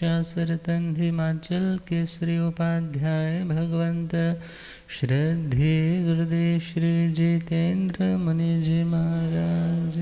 शासरतन हिमाचल केसरी उपाध्याय भगवंत श्रद्धे गुरुदेव श्री जितेंद्र मुनि जी महाराज।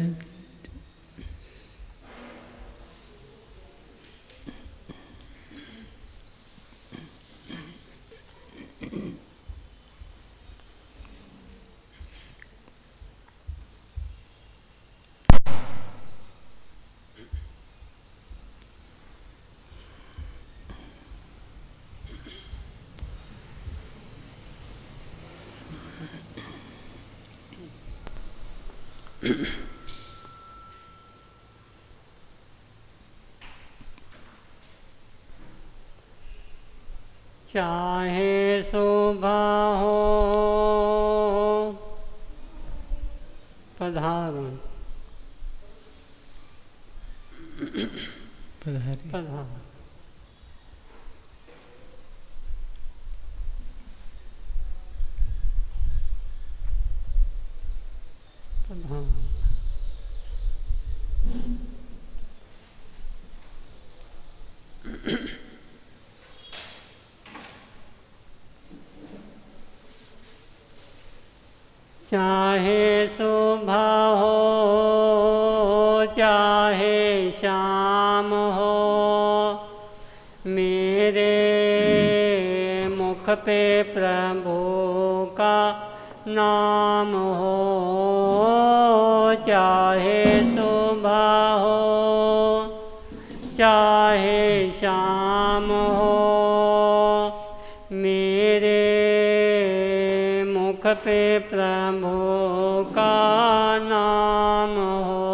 चाहे सुबह हो पधारो पधारो चाहे सुबह हो चाहे शाम हो, मेरे मुख पे प्रभु का नाम हो। चाहे सुबह हो चाहे शाम हो, मेरे मुख पे प्रभु का नाम हो।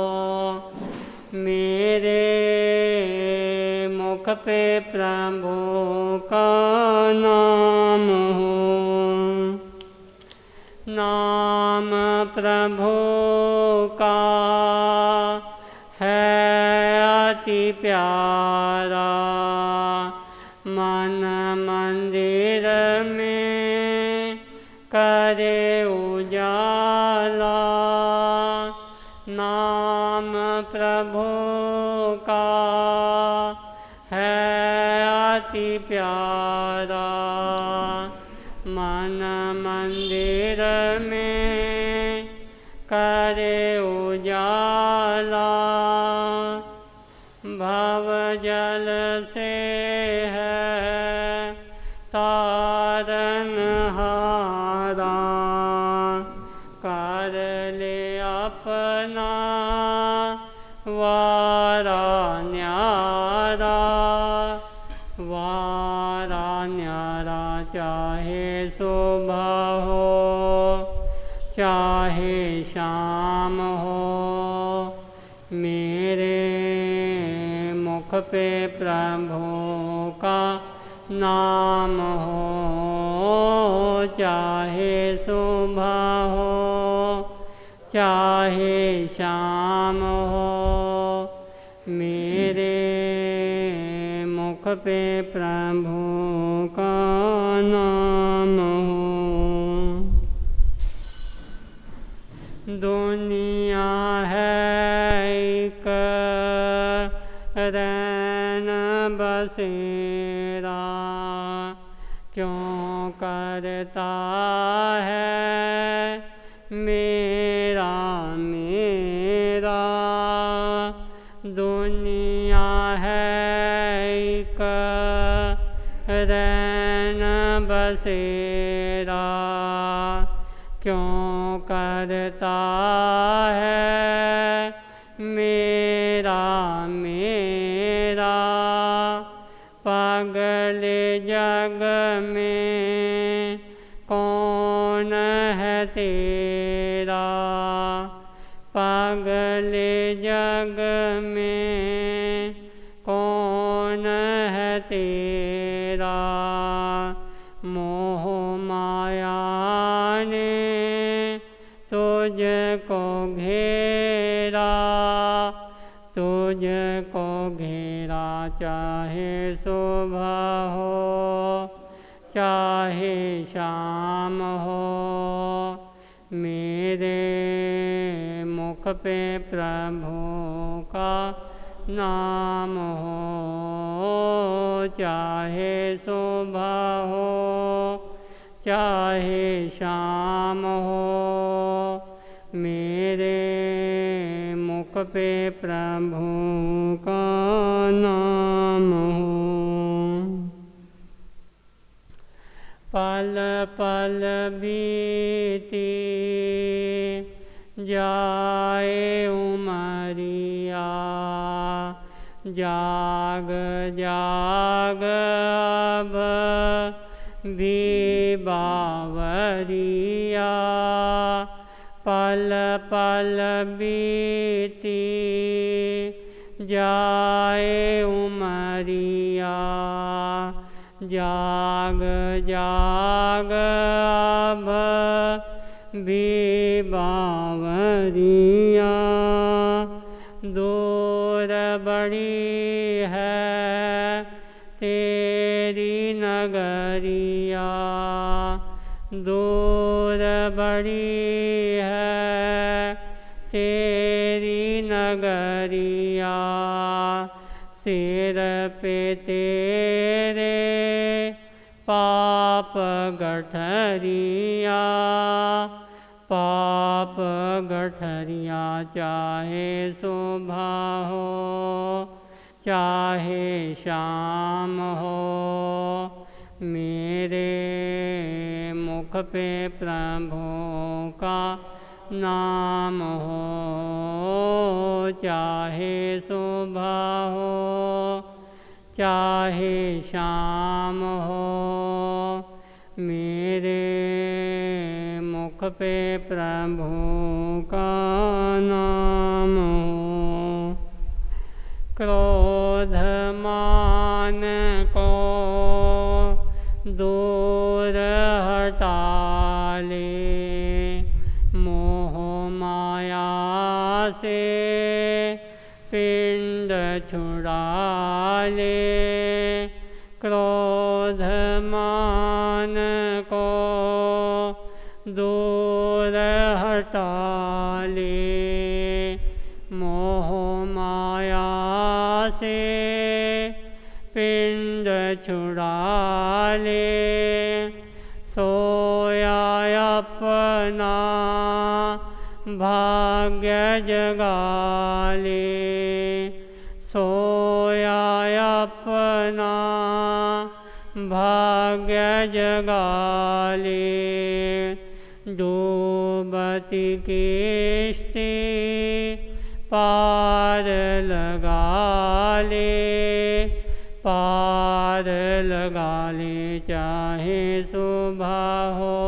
मेरे मुख पे प्रभु का नाम हो। नाम प्रभु का है अति प्यारा, मन मंदिर में करे उजाला। नाम प्रभु का है अति प्यारा, मन मंदिर में करे उजाला। भव जल से है तारन हारा, कर ले अपना वारा न्यारा। वारा न्यारा चाहे सुबह हो चाहे शाम हो, मेरे मुख पे प्रभु का नाम हो। चाहे सुबह हो चाहे शाम हो, मेरे मुख पे प्रभु का नाम हो। दुनिया है एक रैन बसेरा, क्यों करता है मेरा मेरा। दुनिया है एक रैन बसेरा, क्यों करता है मेरा मेरा। पागल जग में कौन है तेरा, पागल जग में कौन है तेरा। मोह माया ने तुझको घेरा, तुझको घेरा। चाहे सुबह हो चाहे शाम हो, मेरे मुख पे प्रभु का नाम हो। चाहे सुबह हो चाहे शाम हो, मेरे मुख पे प्रभु का नाम हो। पल पल बीती जाए उमरिया, जाग जाग अब भी बावरिया। पल पल बीती जाए उमरिया, जाग जाग अब भी बावरिया। दूर बड़ी है तेरी नगरिया, दूर बड़ी है तेरी नगरिया। सिर पे तेरे पाप गठरिया, पाप गठरिया। चाहे सुबह हो चाहे शाम हो, मेरे मुख पे प्रभु का नाम हो। चाहे सुबह हो चाहे शाम हो, मेरे मुख पे प्रभु का नाम हो। क्रोध मान को दूर हटा ले, मोह माया से पिंड छुड़ा ले। क्रोध मान को दूर हटा ले, मोह माया से पिंड छुड़ा ले। सोया अपना भाग्य जगा ले, सोया अपना भाग्य जगा ले। डूबती किश्ती पार लगा ले, पार लगा ले। चाहे सुबह हो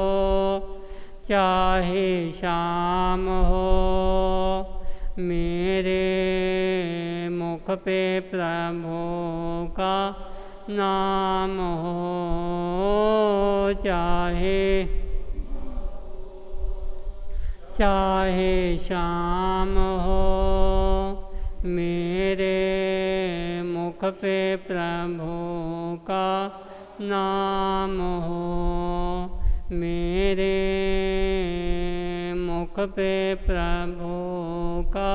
चाहे शाम हो, मेरे मुख पे प्रभु का नाम हो। चाहे शाम हो, मेरे मुख पे प्रभु का नाम हो। मेरे मुख पे प्रभु का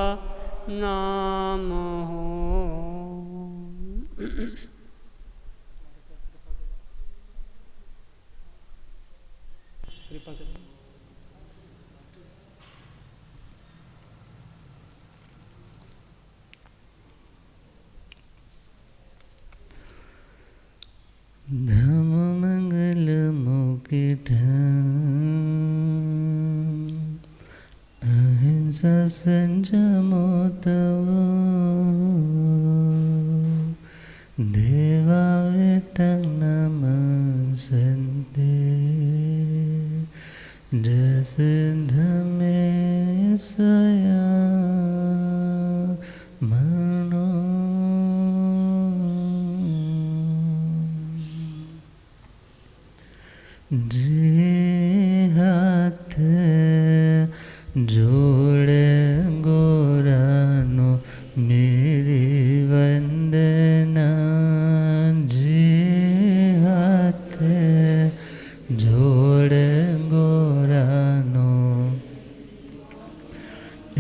नाम हो। कृपा करें। धम मंगल मुकुट अहिंसा संयमो तव देवा वेतं नमस्ते जसिद्धमे स्वया मनो जे हाथ जोड़ गोरानो मेरी वंदना। जे हाथ जोड़ गोरानो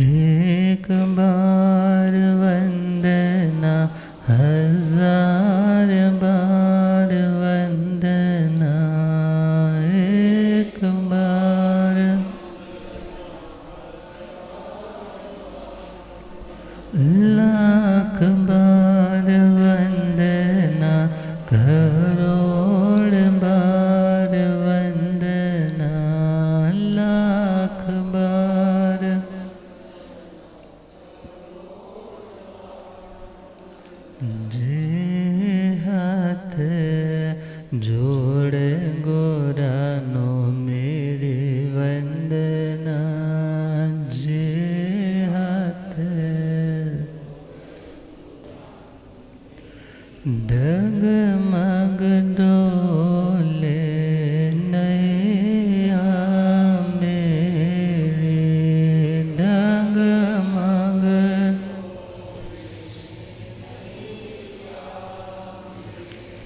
एक बार वंदना हजार बार।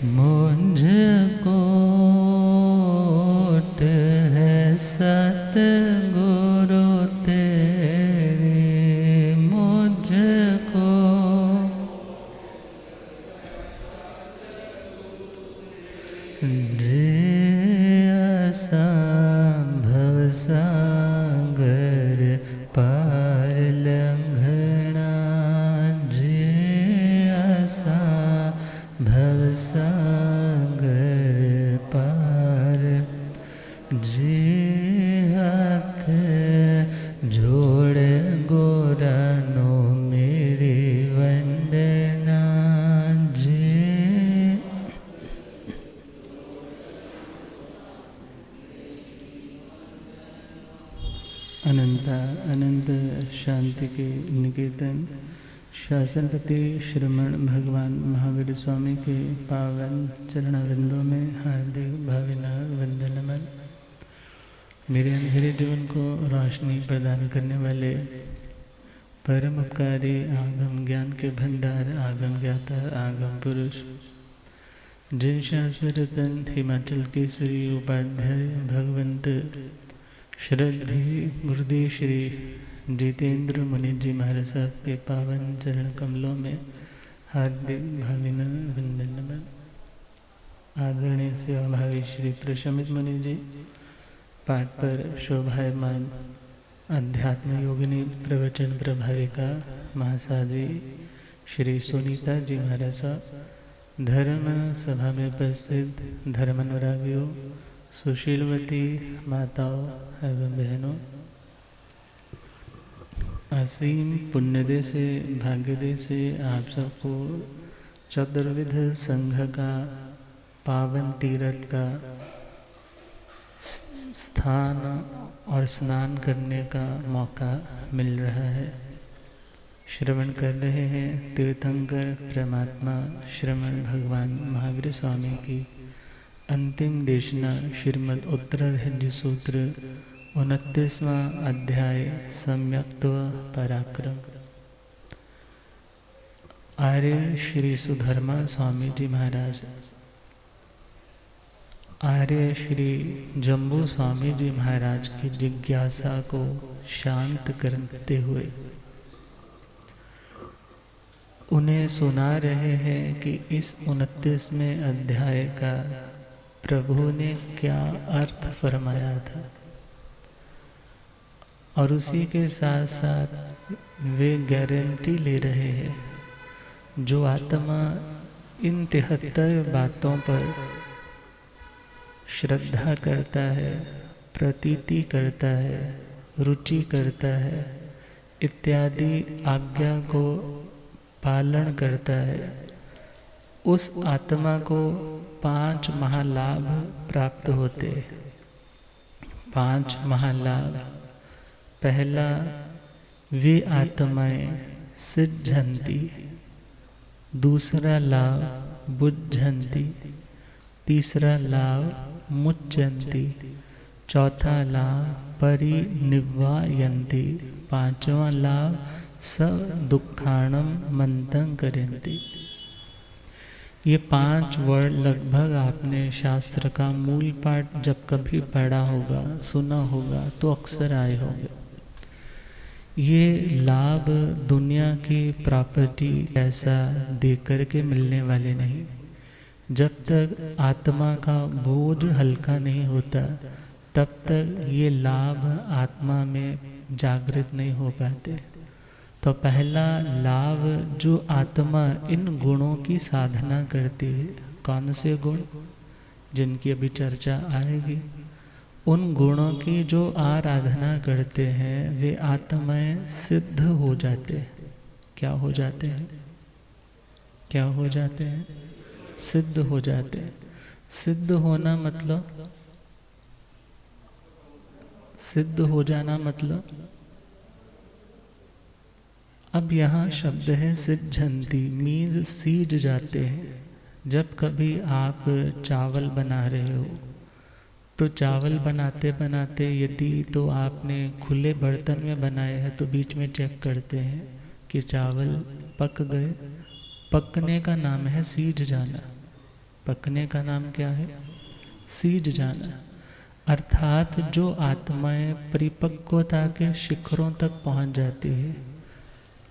मुझको है सतगुरु तेरे, मुझको भव सागर पार लंघना, भव सागर पार, जे हाथ जोड़ गोरानो मेरी वंदना, जे अनंत शांति के निकेतन शासनपति श्रमण भगवान महावीर स्वामी के पावन चरणवृंदों में हार्दिक भावना वंदनमन। मेरे अंधेरे जीवन को रोशनी प्रदान करने वाले परम उपकारी आगम ज्ञान के भंडार आगम ज्ञाता आगम पुरुष, जिन शास्त्र रतन हिमाचल के श्री उपाध्याय भगवंत श्रद्धे गुरुदेव श्री जितेंद्र मुनि जी महाराज साहब के पावन चरण कमलों में हार्दिक भावना वंदनमन। आदरणीय सेवाभावी श्री प्रशमित मुनि जी, पाठ पर शोभायमान अध्यात्म योगिनी प्रवचन प्रभाविका महासाजी श्री सुनीता जी महाराज साहब, धर्म सभा में उपस्थित धर्मानुरागियों, सुशीलवती माताओं एवं बहनों, असीम पुण्यदे से भाग्यदे से आप सबको चतुर्विध संघ का पावन तीर्थ का स्थान और स्नान करने का मौका मिल रहा है। श्रवण कर रहे हैं तीर्थंकर परमात्मा श्रमण भगवान महावीर स्वामी की अंतिम देशना श्रीमद् उत्तराधिकारी सूत्र 29वां अध्याय सम्यक्त्व पराक्रम। आर्य श्री सुधर्मा स्वामी जी महाराज आर्य श्री जम्बू स्वामी जी महाराज की जिज्ञासा को शांत करते हुए उन्हें सुना रहे हैं कि इस 29वें अध्याय का प्रभु ने क्या अर्थ फरमाया था, और उसी के साथ साथ वे गारंटी ले रहे हैं जो आत्मा इन 73 बातों पर श्रद्धा करता है, प्रतीति करता है, रुचि करता है इत्यादि आज्ञा को पालन करता है, उस आत्मा को 5 महालाभ प्राप्त होते हैं। 5 महालाभ। पहला, वे आत्माएं सिद्धंती। दूसरा लाभ बुद्धंती। तीसरा लाभ मुच्यंती। चौथा लाभ परिनिर्वायन्ति। 5वां लाभ सब दुखाणम मंतं करन्ति। ये 5 वर्ड लगभग आपने शास्त्र का मूल पाठ जब कभी पढ़ा होगा, सुना होगा तो अक्सर आए होंगे। ये लाभ दुनिया की प्रॉपर्टी ऐसा दे करके मिलने वाले नहीं। जब तक आत्मा का बोझ हल्का नहीं होता तब तक ये लाभ आत्मा में जागृत नहीं हो पाते। तो पहला लाभ, जो आत्मा इन गुणों की साधना करती है। कौन से गुण? जिनकी अभी चर्चा आएगी। उन गुणों की जो आराधना करते हैं वे आत्माएं सिद्ध हो जाते हैं। क्या हो जाते हैं? क्या हो जाते हैं? सिद्ध हो जाते हैं। सिद्ध होना मतलब, सिद्ध हो जाना मतलब, अब यहाँ शब्द है सिद्धंती, मीन्स सीज जाते हैं। जब कभी आप चावल बना रहे हो तो चावल बनाते बनाते यदि तो आपने खुले बर्तन में बनाया है तो बीच में चेक करते हैं कि चावल पक गए। पकने का नाम है सीज जाना। पकने का नाम क्या है? सीज जाना। अर्थात जो आत्माएं परिपक्वता के शिखरों तक पहुंच जाती है,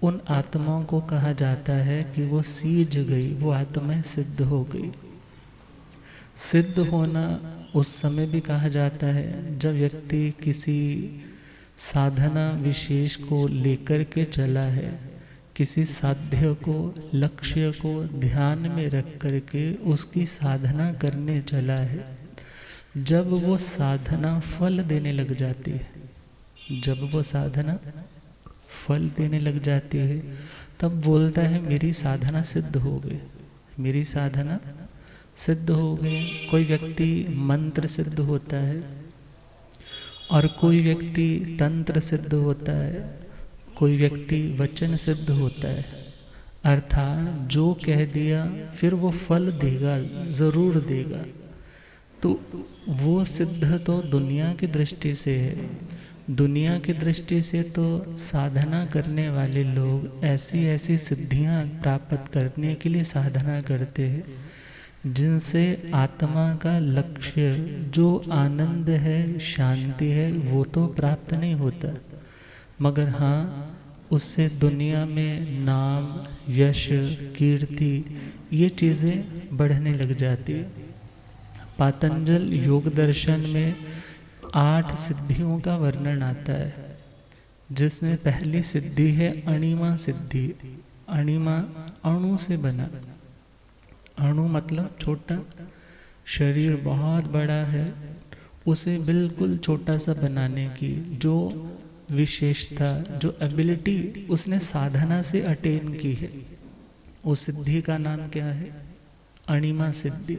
उन आत्माओं को कहा जाता है कि वो सीज गई, वो आत्माएं सिद्ध हो गई। सिद्ध होना उस समय भी कहा जाता है जब व्यक्ति किसी साधना विशेष को लेकर के चला है, किसी साध्य को, लक्ष्य को ध्यान में रख करके उसकी साधना करने चला है। जब वो साधना फल देने लग जाती है, जब वो साधना फल देने लग जाती है, तब बोलता है मेरी साधना सिद्ध हो गई, मेरी साधना सिद्ध हो गई। कोई व्यक्ति मंत्र सिद्ध होता है और कोई व्यक्ति तंत्र सिद्ध होता है, कोई व्यक्ति वचन सिद्ध होता है। अर्थात जो कह दिया फिर वो फल देगा, जरूर देगा। तो वो सिद्ध तो दुनिया की दृष्टि से है। दुनिया की दृष्टि से तो साधना करने वाले लोग ऐसी ऐसी सिद्धियां प्राप्त करने के लिए साधना करते हैं जिनसे आत्मा का लक्ष्य जो आनंद है, शांति है, वो तो प्राप्त नहीं होता, मगर हाँ उससे दुनिया में नाम, यश, कीर्ति ये चीज़ें बढ़ने लग जाती है। पातंजल योग दर्शन में 8 सिद्धियों का वर्णन आता है, जिसमें पहली सिद्धि है अणिमा सिद्धि। अणिमा अणु से बना, अणु मतलब छोटा, शरीर बहुत बड़ा है, उसे बिल्कुल छोटा सा बनाने की जो विशेषता, जो एबिलिटी उसने साधना से अटेन की है, उस सिद्धि का नाम क्या है? अणिमा सिद्धि।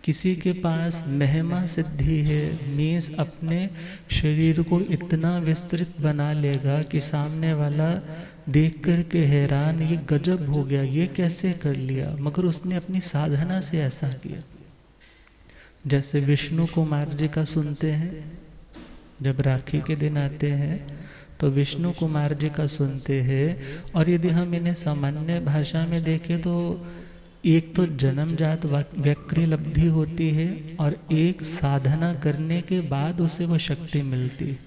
किसी के पास महिमा सिद्धि है, मीन्स अपने शरीर को इतना विस्तृत बना लेगा कि सामने वाला देख कर के हैरान, ये गजब हो गया, ये कैसे कर लिया, मगर उसने अपनी साधना से ऐसा किया। जैसे विष्णु कुमार जी का सुनते हैं, जब राखी के दिन आते हैं तो विष्णु कुमार जी का सुनते हैं, और यदि हम इन्हें सामान्य भाषा में देखें तो एक तो जन्मजात व्यक्ति लब्धि होती है और एक साधना करने के बाद उसे वो शक्ति मिलती है।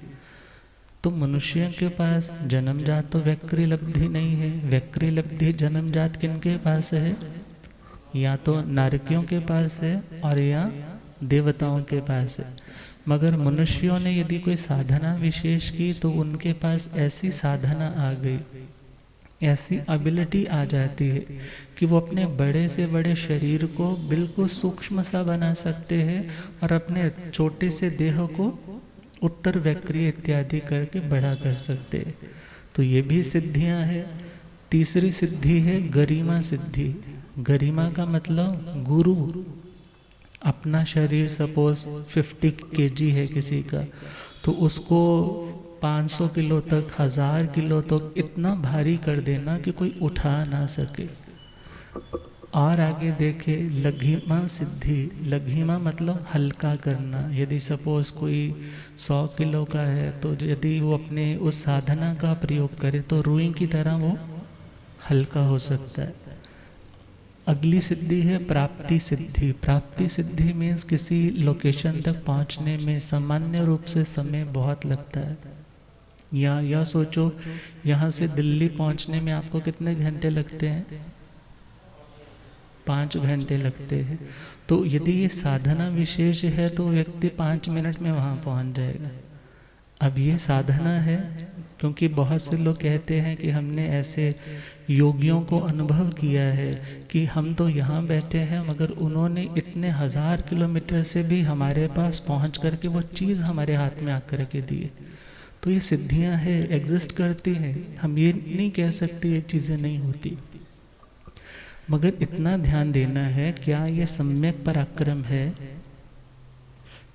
तो मनुष्य के पास जन्मजात तो व्यक्ति लब्धि नहीं है। व्यक्ति लब्धि जन्मजात किनके पास है? या तो नारकियों के पास है और या देवताओं के पास है। मगर मनुष्यों ने यदि कोई साधना विशेष की तो उनके पास ऐसी साधना आ गई, ऐसी एबिलिटी आ जाती है कि वो अपने बड़े से बड़े शरीर को बिल्कुल सूक्ष्म सा बना सकते हैं और अपने छोटे से देह को उत्तर वक्रीय इत्यादि करके बड़ा कर सकते हैं। तो ये भी सिद्धियां हैं। तीसरी सिद्धि है गरिमा सिद्धि। गरिमा का मतलब गुरु। अपना शरीर सपोज 50 kg है किसी का, तो उसको 500 किलो तक, 1000 किलो तक इतना भारी कर देना कि कोई उठा ना सके। और आगे देखे लघिमा सिद्धि। लघिमा मतलब हल्का करना। यदि सपोज कोई 100 किलो का है तो यदि वो अपने उस साधना का प्रयोग करे तो रुई की तरह वो हल्का हो सकता है। अगली सिद्धि है प्राप्ति सिद्धि। प्राप्ति सिद्धि मीन्स किसी लोकेशन तक पहुंचने में सामान्य रूप से समय बहुत लगता है। या सोचो यहाँ से दिल्ली पहुंचने में आपको कितने घंटे लगते हैं? 5 घंटे लगते हैं। तो यदि ये साधना विशेष है तो व्यक्ति 5 मिनट में वहाँ पहुँच जाएगा। अब ये साधना है, क्योंकि बहुत से लोग कहते हैं कि हमने ऐसे योगियों को अनुभव किया है कि हम तो यहाँ बैठे हैं मगर उन्होंने इतने 1000 किलोमीटर से भी हमारे पास पहुँच करके वो चीज़ हमारे हाथ में आकर के दी। तो ये सिद्धियां हैं, एग्जिस्ट करती हैं। हम ये नहीं कह सकते ये चीज़ें नहीं होती, मगर इतना ध्यान देना है क्या ये सम्यक पराक्रम है?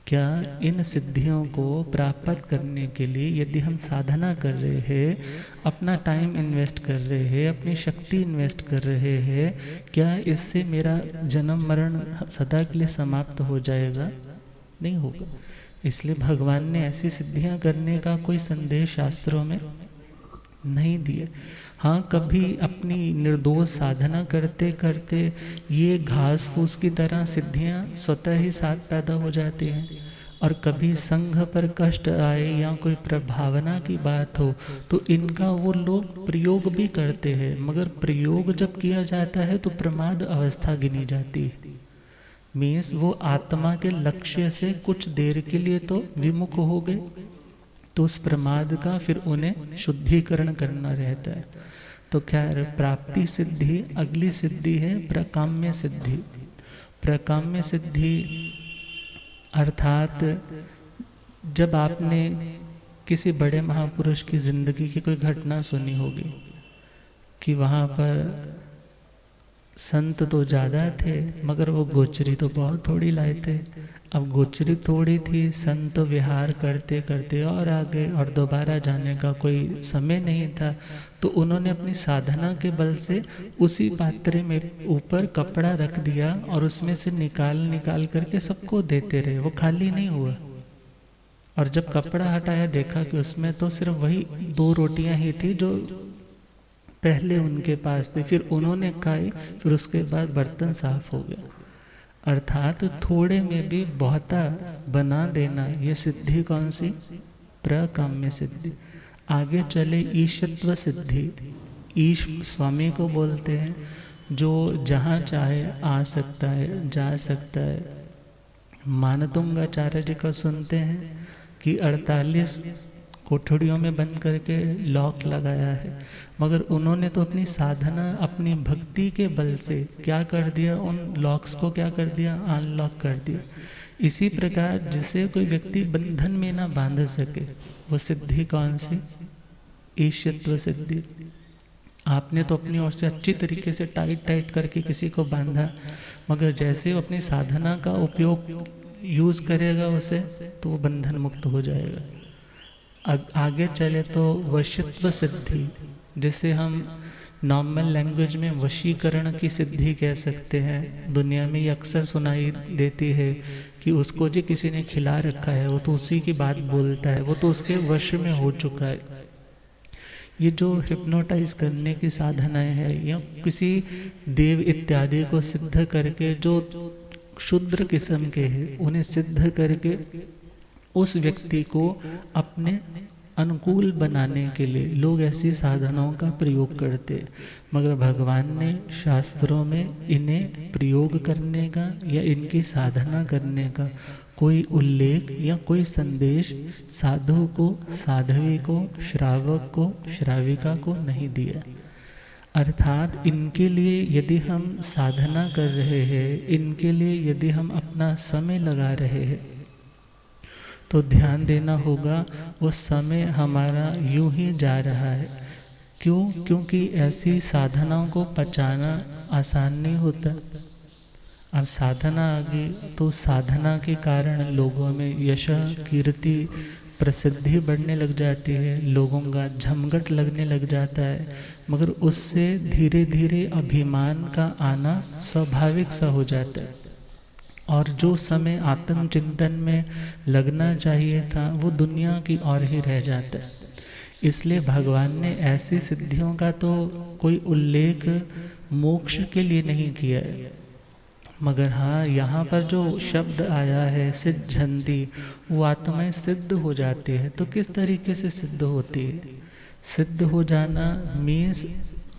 क्या इन सिद्धियों को प्राप्त करने के लिए यदि हम साधना कर रहे हैं, अपना टाइम इन्वेस्ट कर रहे हैं, अपनी शक्ति इन्वेस्ट कर रहे हैं, क्या इससे मेरा जन्म मरण सदा के लिए समाप्त हो जाएगा? नहीं होगा। इसलिए भगवान ने ऐसी सिद्धियां करने का कोई संदेश शास्त्रों में नहीं दिए। हाँ, कभी अपनी निर्दोष साधना करते करते ये घास फूस की तरह सिद्धियां स्वतः ही साथ पैदा हो जाती हैं, और कभी संघ पर कष्ट आए या कोई प्रभावना की बात हो तो इनका वो लोग प्रयोग भी करते हैं, मगर प्रयोग जब किया जाता है तो प्रमाद अवस्था गिनी जाती है। मीन्स वो आत्मा के लक्ष्य से कुछ देर के लिए तो विमुख हो गए, तो उस प्रमाद का फिर उन्हें शुद्धिकरण करना रहता है। तो क्या है, प्राप्ति सिद्धि अगली सिद्धि है प्रकाम्य सिद्धि। प्रकाम्य सिद्धि अर्थात जब आपने किसी बड़े महापुरुष की जिंदगी की कोई घटना सुनी होगी कि वहाँ पर संत तो ज़्यादा थे मगर वो गोचरी तो बहुत थोड़ी लाए थे। अब गोचरी थोड़ी थी, संत विहार करते करते और आगे, और दोबारा जाने का कोई समय नहीं था, तो उन्होंने अपनी साधना के बल से उसी पात्रे में ऊपर कपड़ा रख दिया और उसमें से निकाल करके सबको देते रहे, वो खाली नहीं हुआ। और जब कपड़ा हटाया देखा कि उसमें तो सिर्फ वही 2 रोटियां ही थी जो पहले उनके पास थे, फिर उन्होंने खाई, फिर उसके बाद बर्तन साफ हो गया। अर्थात थोड़े में भी बहुता बना देना, ये सिद्धि कौन सी? प्रकाम्य सिद्धि। आगे चले ईशत्व सिद्धि। ईश स्वामी को बोलते हैं, जो जहाँ चाहे आ सकता है, जा सकता है। मानतुंगाचार्य जी का सुनते हैं कि 48 कोठड़ियों में बंद करके लॉक लगाया है, मगर उन्होंने तो अपनी साधना, अपनी भक्ति के बल से क्या कर दिया, उन लॉक्स को क्या कर दिया, अनलॉक कर दिया। इसी प्रकार जिसे कोई व्यक्ति बंधन में ना बांध सके, वो सिद्धि कौन सी? ईशत्व सिद्धि। आपने तो अपनी ओर से अच्छी तरीके से टाइट करके किसी को बांधा, मगर जैसे वो अपनी साधना का उपयोग यूज करेगा उसे, तो वो बंधन मुक्त हो जाएगा। आगे चले तो वशीत्व सिद्धि, जिसे हम नॉर्मल लैंग्वेज में वशीकरण की सिद्धि कह सकते हैं। दुनिया में ये अक्सर सुनाई देती है कि उसको जो किसी ने खिला रखा है वो तो उसी की बात बोलता है, वो तो उसके वश में हो चुका है। ये जो हिप्नोटाइज करने की साधनाएं है, या किसी देव इत्यादि को सिद्ध करके, जो क्षुद्र किस्म के हैं उन्हें सिद्ध करके उस व्यक्ति को अपने अनुकूल बनाने के लिए लोग ऐसी साधनाओं का प्रयोग करते, मगर भगवान ने शास्त्रों में इन्हें प्रयोग करने का या इनकी साधना करने का कोई उल्लेख या कोई संदेश साधु को, साध्वी को, श्रावक को, श्राविका को नहीं दिया। अर्थात इनके लिए यदि हम साधना कर रहे हैं, इनके लिए यदि हम अपना समय लगा रहे हैं, तो ध्यान देना होगा वो समय हमारा यूं ही जा रहा है। क्यों? क्योंकि ऐसी साधनाओं को पचाना आसान नहीं होता। अब साधना आ गई तो साधना के कारण लोगों में यश, कीर्ति, प्रसिद्धि बढ़ने लग जाती है, लोगों का झमघट लगने लग जाता है, मगर उससे धीरे धीरे अभिमान का आना स्वाभाविक सा हो जाता है, और जो समय आत्मचिंतन में लगना चाहिए था वो दुनिया की ओर ही रह जाता है। इसलिए भगवान ने ऐसी सिद्धियों का तो कोई उल्लेख मोक्ष के लिए नहीं किया है, मगर हाँ यहाँ पर जो शब्द आया है सिद्धंती, वो आत्माएं सिद्ध हो जाती है। तो किस तरीके से सिद्ध होती है? सिद्ध हो जाना मीन्स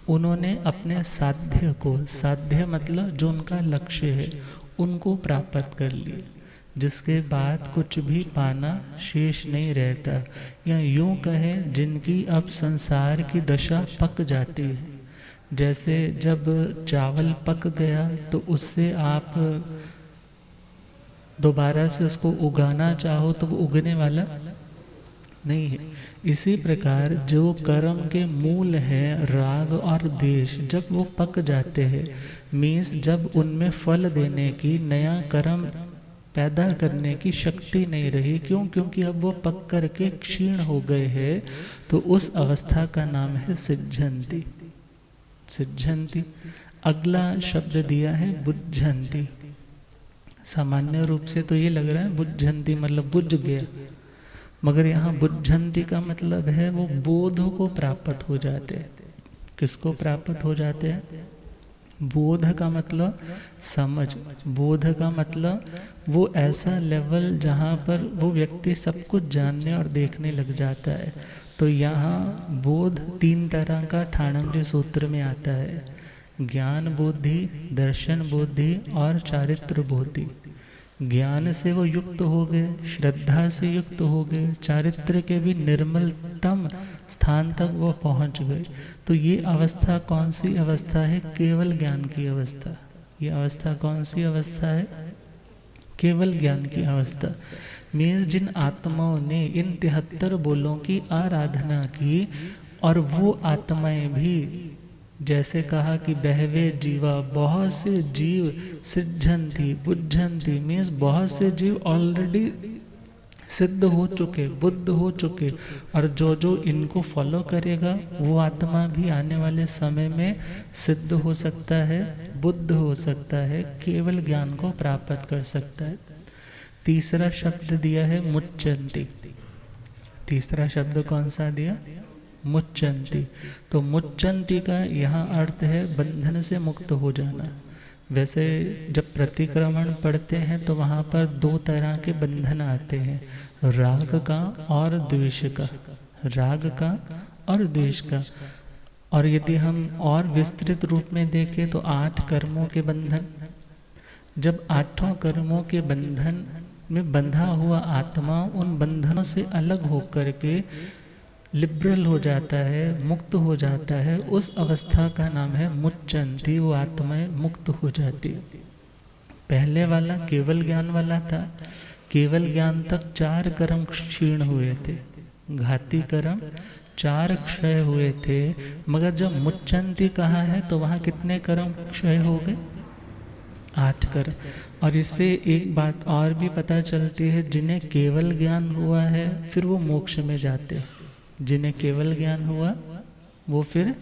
उन्होंने अपने साध्य को, साध्य मतलब जो उनका लक्ष्य है, उनको प्राप्त कर लिए, जिसके बाद कुछ भी पाना शेष नहीं रहता। या यूं कहें जिनकी अब संसार की दशा पक जाती है। जैसे जब चावल पक गया तो उससे आप दोबारा से उसको उगाना चाहो तो वो उगने वाला नहीं है। इसी प्रकार जो कर्म के मूल है राग और द्वेष, जब वो पक जाते हैं, मीन्स जब उनमें फल देने की, नया कर्म पैदा करने की शक्ति नहीं रही। क्यों? क्योंकि अब वो पक करके क्षीण हो गए हैं, तो उस अवस्था का नाम है सिद्धंती। सिद्धंती। अगला शब्द दिया है बुद्धंती। सामान्य रूप से तो ये लग रहा है बुद्धंती मतलब बुझ गया, मगर यहाँ बुद्धंती का मतलब है वो बोध को प्राप्त हो जाते हैं। किसको प्राप्त हो जाते हैं? बोध का मतलब समझ, बोध का मतलब वो ऐसा लेवल जहाँ पर वो व्यक्ति सब कुछ जानने और देखने लग जाता है। तो यहाँ बोध 3 तरह का ठाणमजी सूत्र में आता है, ज्ञान बुद्धि, दर्शन बुद्धि और चारित्र बुद्धि। ज्ञान से वो युक्त हो गए, श्रद्धा से युक्त हो गए, चारित्र के भी निर्मलतम स्थान तक वो पहुंच गए। तो ये अवस्था कौन सी अवस्था है? केवल ज्ञान की अवस्था। ये अवस्था कौन सी अवस्था है? केवल ज्ञान की अवस्था। मीन्स जिन आत्माओं ने इन 73 बोलों की आराधना की और वो आत्माएं भी, जैसे कहा कि बहवे जीवा, बहुत से जीव सिद्धंती बुद्धंती, मीन्स बहुत से जीव ऑलरेडी सिद्ध हो चुके, बुद्ध हो चुके, और जो जो इनको फॉलो करेगा वो आत्मा भी आने वाले समय में सिद्ध हो सकता है, बुद्ध हो सकता है, केवल ज्ञान को प्राप्त कर सकता है। तीसरा शब्द दिया है मुच्चन्ति। तीसरा शब्द कौन सा दिया? मुच्चन्ति। तो मुच्चन्ति का यहाँ अर्थ है बंधन से मुक्त हो जाना। वैसे जब प्रतिक्रमण पढ़ते हैं तो वहाँ पर 2 तरह के बंधन आते हैं, राग का और द्वेष का। राग का और द्वेष का। और यदि हम और विस्तृत रूप में देखें तो 8 कर्मों के बंधन। जब 8 कर्मों के बंधन में बंधा हुआ आत्मा उन बंधनों से अलग होकर के लिबरल हो जाता है, मुक्त हो जाता है, उस अवस्था का नाम है मुच्चन्ति। वो आत्माएं मुक्त हो जाती। पहले वाला केवल ज्ञान वाला था। केवल ज्ञान तक 4 कर्म क्षीण हुए थे, घाती कर्म 4 क्षय हुए थे। मगर जब मुच्चन्ति कहा है तो वहाँ कितने कर्म क्षय हो गए? 8 कर्म। और इससे एक बात और भी पता चलती है, जिन्हें केवल ज्ञान हुआ है फिर वो मोक्ष में जाते हैं। जिन्हें केवल ज्ञान हुआ वो फिर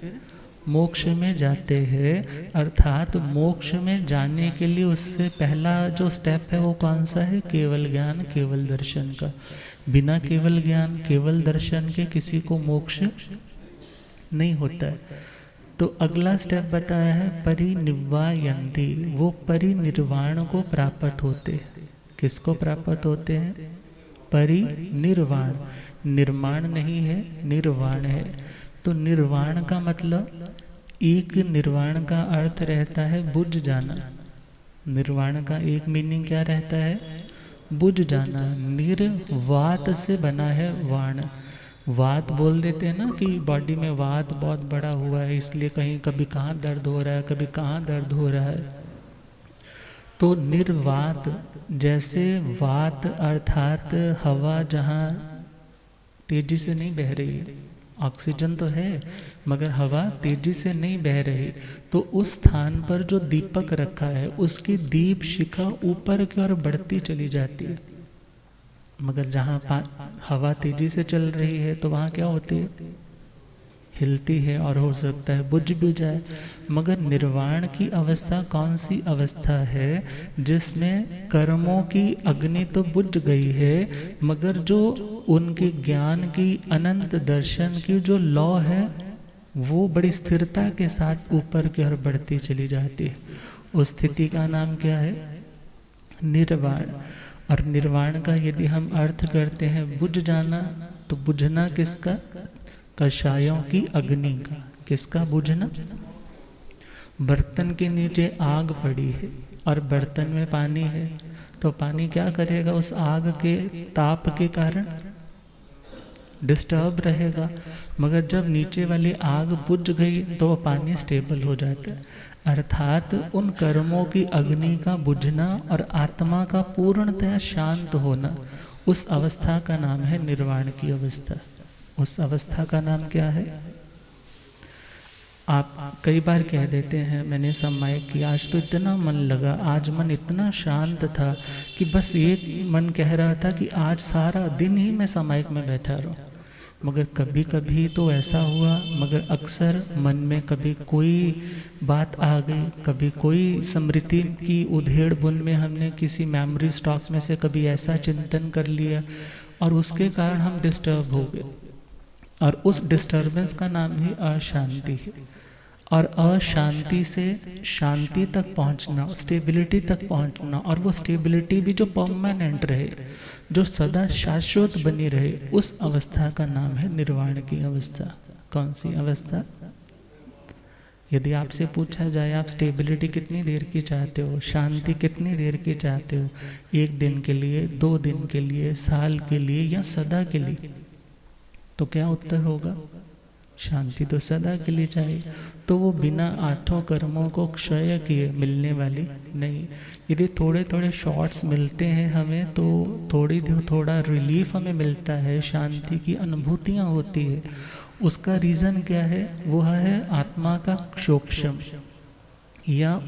मोक्ष में जाते हैं। अर्थात मोक्ष में जाने के लिए उससे पहला जो स्टेप है वो कौन सा है? केवल ज्ञान, केवल दर्शन का। बिना केवल ज्ञान, केवल दर्शन के किसी को मोक्ष नहीं होता है। तो अगला स्टेप बताया है परिनिर्वायन्ति। वो परिनिर्वाण को प्राप्त होते हैं। किसको प्राप्त होते हैं? परिनिर्वाण। निर्माण नहीं है, निर्वाण है। तो निर्वाण का मतलब, एक निर्वाण का अर्थ रहता है बुझ जाना। निर्वाण का एक मीनिंग क्या रहता है? बुझ जाना। निर्वात से बना है वाण। वात बोल देते हैं ना कि बॉडी में वात बहुत बड़ा हुआ है, इसलिए कहीं कभी कहाँ दर्द हो रहा है, कभी कहाँ दर्द हो रहा है। तो निर्वात, जैसे वात अर्थात हवा जहाँ तेजी से नहीं बह रही है, ऑक्सीजन तो है मगर हवा तेजी से नहीं बह रही, तो उस स्थान पर जो दीपक रखा है उसकी दीप शिखा ऊपर की ओर बढ़ती चली जाती है। मगर जहाँ हवा तेजी से चल रही है तो वहाँ क्या होती है? हिलती है और हो सकता है बुझ भी जाए। मगर निर्वाण की अवस्था कौन सी अवस्था है? जिसमें कर्मों की अग्नि तो बुझ गई है, मगर जो उनके ज्ञान की, अनंत दर्शन की जो लौ है वो बड़ी स्थिरता के साथ ऊपर की ओर बढ़ती चली जाती है। उस स्थिति का नाम क्या है? निर्वाण। और निर्वाण का यदि हम अर्थ करते हैं बुझ जाना, तो बुझना किसका? कषायों की अग्नि का। किसका बुझना? बर्तन के नीचे आग पड़ी है और बर्तन में पानी है, तो पानी क्या करेगा? उस आग के ताप के कारण डिस्टर्ब रहेगा। मगर जब नीचे वाली आग बुझ गई तो वो पानी स्टेबल हो जाता है। अर्थात उन कर्मों की अग्नि का बुझना और आत्मा का पूर्णतः शांत होना, उस अवस्था का नाम है निर्वाण की अवस्था। उस अवस्था का नाम क्या है? आप कई बार कह देते हैं, मैंने समायिक कि आज तो इतना मन लगा, आज मन इतना शांत था कि बस ये मन कह रहा था कि आज सारा दिन ही मैं समायिक में बैठा रहूं। मगर कभी कभी तो ऐसा हुआ, मगर अक्सर मन में कभी कोई बात आ गई, कभी कोई स्मृति की उधेड़ बुन में हमने किसी मेमोरी स्टॉक में से कभी ऐसा चिंतन कर लिया और उसके कारण हम डिस्टर्ब हो गए, और उस डिस्टर्बेंस का नाम ही अशांति है। और अशांति से शांति तक पहुंचना, स्टेबिलिटी तक पहुंचना, और वो स्टेबिलिटी भी जो परमानेंट रहे, जो सदा शाश्वत बनी रहे, उस अवस्था का नाम है निर्वाण की अवस्था। कौन सी अवस्था? यदि आपसे पूछा जाए आप स्टेबिलिटी कितनी देर की चाहते हो, शांति कितनी देर की चाहते हो, 1 दिन के लिए, 2 दिन के लिए, साल के लिए, या सदा के लिए, तो क्या उत्तर होगा? शांति तो सदा के लिए चाहिए। तो वो बिना 8 कर्मों को क्षय किए मिलने वाली नहीं। यदि थोड़े थोड़े शॉर्ट्स मिलते हैं हमें, तो थोड़ा रिलीफ हमें मिलता है, शांति की अनुभूतियाँ होती है। उसका रीज़न क्या है? वो है आत्मा का क्षोक्षम, या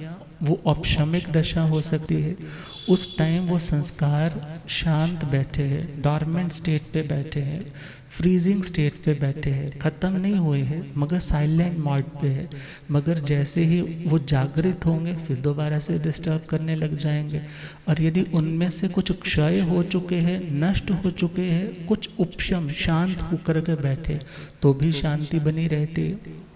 वो औपशमिक दशा हो सकती है। उस टाइम वो संस्कार शांत बैठे हैं, डॉर्मेंट स्टेट पे बैठे हैं, फ्रीजिंग स्टेट पे बैठे हैं, ख़त्म नहीं हुए हैं, मगर साइलेंट मोड पे है। मगर जैसे ही वो जागृत होंगे फिर दोबारा से डिस्टर्ब करने लग जाएंगे। और यदि उनमें से कुछ क्षय हो चुके हैं, नष्ट हो चुके हैं, कुछ उपशम शांत होकर के बैठे, तो भी शांति बनी रहती है।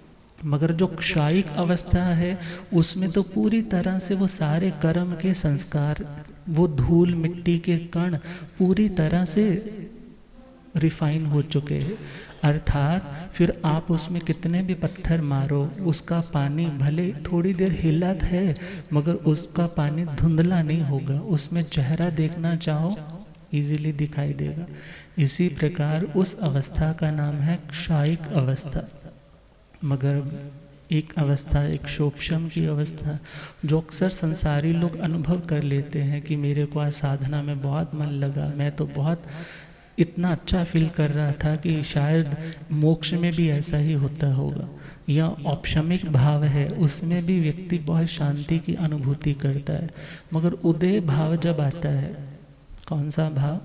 मगर जो क्षायिक अवस्था है, उसमें तो पूरी तरह से वो सारे कर्म के संस्कार, वो धूल मिट्टी के कण पूरी तरह से रिफाइन हो चुके हैं। अर्थात फिर आप उसमें कितने भी पत्थर मारो, उसका पानी भले थोड़ी देर हिलत है, मगर उसका पानी धुंधला नहीं होगा। उसमें चेहरा देखना चाहो इजीली दिखाई देगा। इसी प्रकार उस अवस्था का नाम है क्षायिक अवस्था। मगर एक अवस्था, एक शोक्षम की अवस्था, जो अक्सर संसारी लोग अनुभव कर लेते हैं कि मेरे को आज साधना में बहुत मन लगा, मैं तो बहुत इतना अच्छा फील कर रहा था कि शायद मोक्ष में भी ऐसा ही होता होगा। या औपशमिक भाव है, उसमें भी व्यक्ति बहुत शांति की अनुभूति करता है। मगर उदय भाव जब आता है, कौन सा भाव?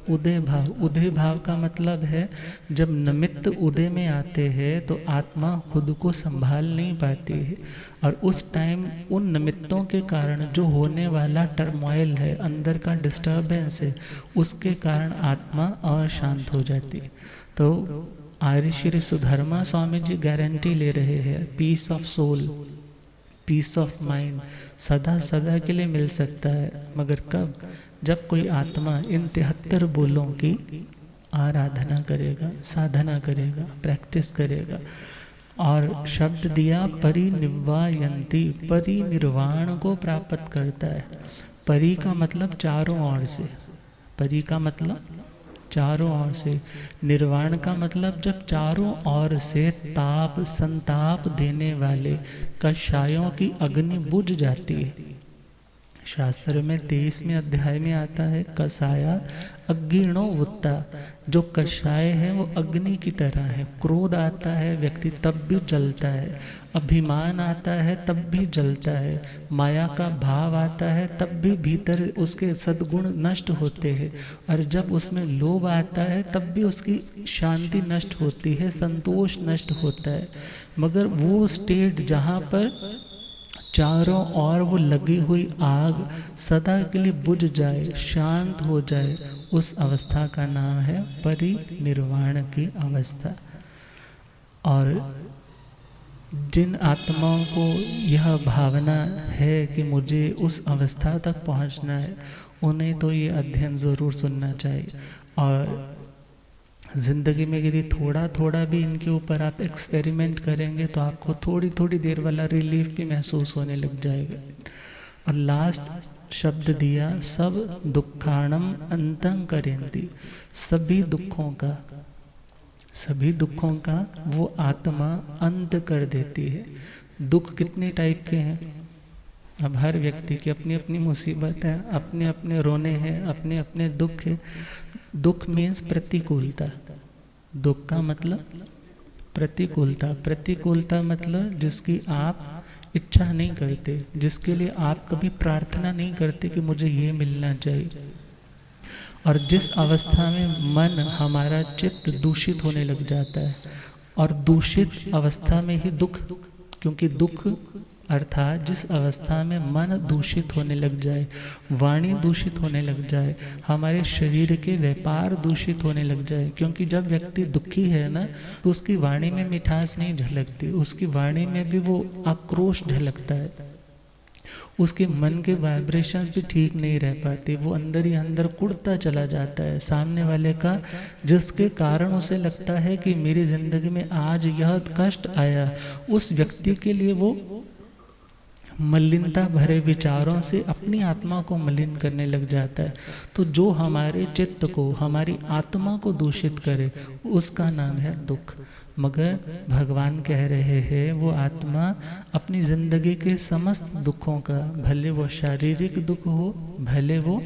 उदय भाव। उदय भाव का मतलब है जब निमित्त उदय में आते हैं तो आत्मा खुद को संभाल नहीं पाती है, और उस टाइम उन निमित्तों के कारण जो होने वाला टर्मोइल है, अंदर का डिस्टर्बेंस है, उसके कारण आत्मा अशांत हो जाती है। तो आर्य श्री सुधर्मा स्वामी जी गारंटी ले रहे हैं, peace of soul, peace of mind सदा सदा के लिए मिल सकता है। मगर कब? जब कोई आत्मा इन 73 बोलों की आराधना करेगा, साधना करेगा, प्रैक्टिस करेगा। और शब्द दिया परिनिर्वायन्ति, परिनिर्वाण को प्राप्त करता है। परि का मतलब चारों ओर से, परि का मतलब चारों ओर से, निर्वाण का मतलब जब चारों ओर से ताप संताप देने वाले कषायों की अग्नि बुझ जाती है। शास्त्र में 23वें अध्याय में आता है कषाया अग्निणो वुत्ता। जो कषाय है वो अग्नि की तरह है। क्रोध आता है व्यक्ति तब भी जलता है, अभिमान आता है तब भी जलता है, माया का भाव आता है तब भी भीतर उसके सद्गुण नष्ट होते हैं, और जब उसमें लोभ आता है तब भी उसकी शांति नष्ट होती है, संतोष नष्ट होता है। मगर वो स्टेट जहाँ पर चारों ओर वो लगी हुई आग सदा के लिए बुझ जाए, शांत हो जाए, उस अवस्था का नाम है परिनिर्वाण की अवस्था। और जिन आत्माओं को यह भावना है कि मुझे उस अवस्था तक पहुंचना है, उन्हें तो ये अध्ययन ज़रूर सुनना चाहिए। और ज़िंदगी में यदि थोड़ा थोड़ा भी इनके ऊपर आप एक्सपेरिमेंट करेंगे तो आपको थोड़ी थोड़ी देर वाला रिलीफ भी महसूस होने लग जाएगा। और लास्ट शब्द दिया सब दुखाणम अंतं करेंती, सभी दुखों का वो आत्मा अंत कर देती है। दुख कितने टाइप के हैं? अब हर व्यक्ति की अपनी अपनी मुसीबत है, अपने अपने रोने हैं, अपने अपने दुख है। दुख मीन्स प्रतिकूलता। दुख का मतलब प्रतिकूलता। प्रतिकूलता मतलब जिसकी आप इच्छा नहीं करते, जिसके लिए आप कभी प्रार्थना नहीं करते कि मुझे ये मिलना चाहिए। और जिस अवस्था में मन हमारा चित्त दूषित होने लग जाता है, और दूषित अवस्था में ही दुख, क्योंकि दुख अर्थात जिस अवस्था में मन दूषित होने लग जाए, वाणी दूषित होने लग जाए, हमारे शरीर के व्यापार दूषित होने लग जाए। क्योंकि जब व्यक्ति दुखी है ना, तो उसकी वाणी में मिठास नहीं झलकती, उसकी वाणी में भी वो आक्रोश झलकता है, उसके मन के वाइब्रेशंस भी ठीक नहीं रह पाते, वो अंदर ही अंदर कुढ़ता चला जाता है सामने वाले का, जिसके कारण उसे लगता है कि मेरी जिंदगी में आज यह कष्ट आया। उस व्यक्ति के लिए वो मलिनता भरे विचारों से अपनी आत्मा को मलिन करने लग जाता है। तो जो हमारे चित्त को, हमारी आत्मा को दूषित करे, उसका नाम है दुख। मगर भगवान कह रहे हैं वो आत्मा अपनी जिंदगी के समस्त दुखों का, भले वो शारीरिक दुख हो, भले वो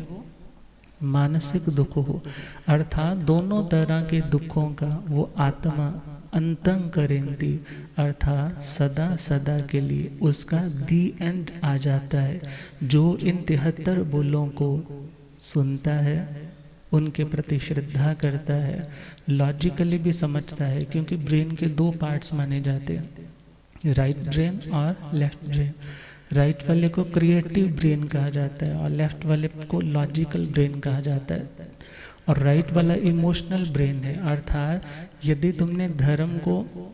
मानसिक दुख हो, अर्थात दोनों तरह के दुखों का वो आत्मा अंतं करेंती, अर्थात सदा सदा के लिए उसका दी एंड आ जाता है। जो इन 73 बोलों को सुनता है, उनके प्रति श्रद्धा करता है, लॉजिकली भी समझता है, क्योंकि ब्रेन के 2 पार्ट्स माने जाते हैं, राइट ब्रेन और लेफ्ट ब्रेन। राइट वाले को क्रिएटिव ब्रेन कहा जाता है और लेफ्ट वाले को लॉजिकल ब्रेन कहा जाता है। और राइट वाला इमोशनल ब्रेन है, अर्थात यदि तुमने धर्म को,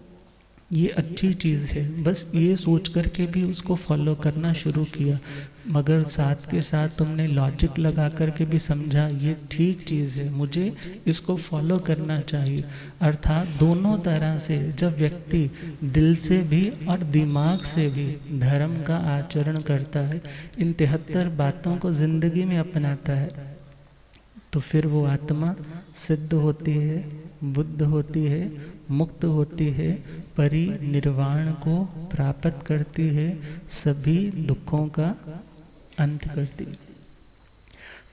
ये अच्छी चीज़ है, बस ये सोच करके भी उसको फॉलो करना शुरू किया, मगर साथ के साथ तुमने लॉजिक लगा करके भी समझा ये ठीक चीज़ है, मुझे इसको फॉलो करना चाहिए। अर्थात दोनों तरह से जब व्यक्ति दिल से भी और दिमाग से भी धर्म का आचरण करता है, इन 73 बातों को जिंदगी में अपनाता है, तो फिर वो आत्मा सिद्ध होती है, बुद्ध होती है, मुक्त होती है, परिनिर्वाण को प्राप्त करती है, सभी दुखों का अंत करती।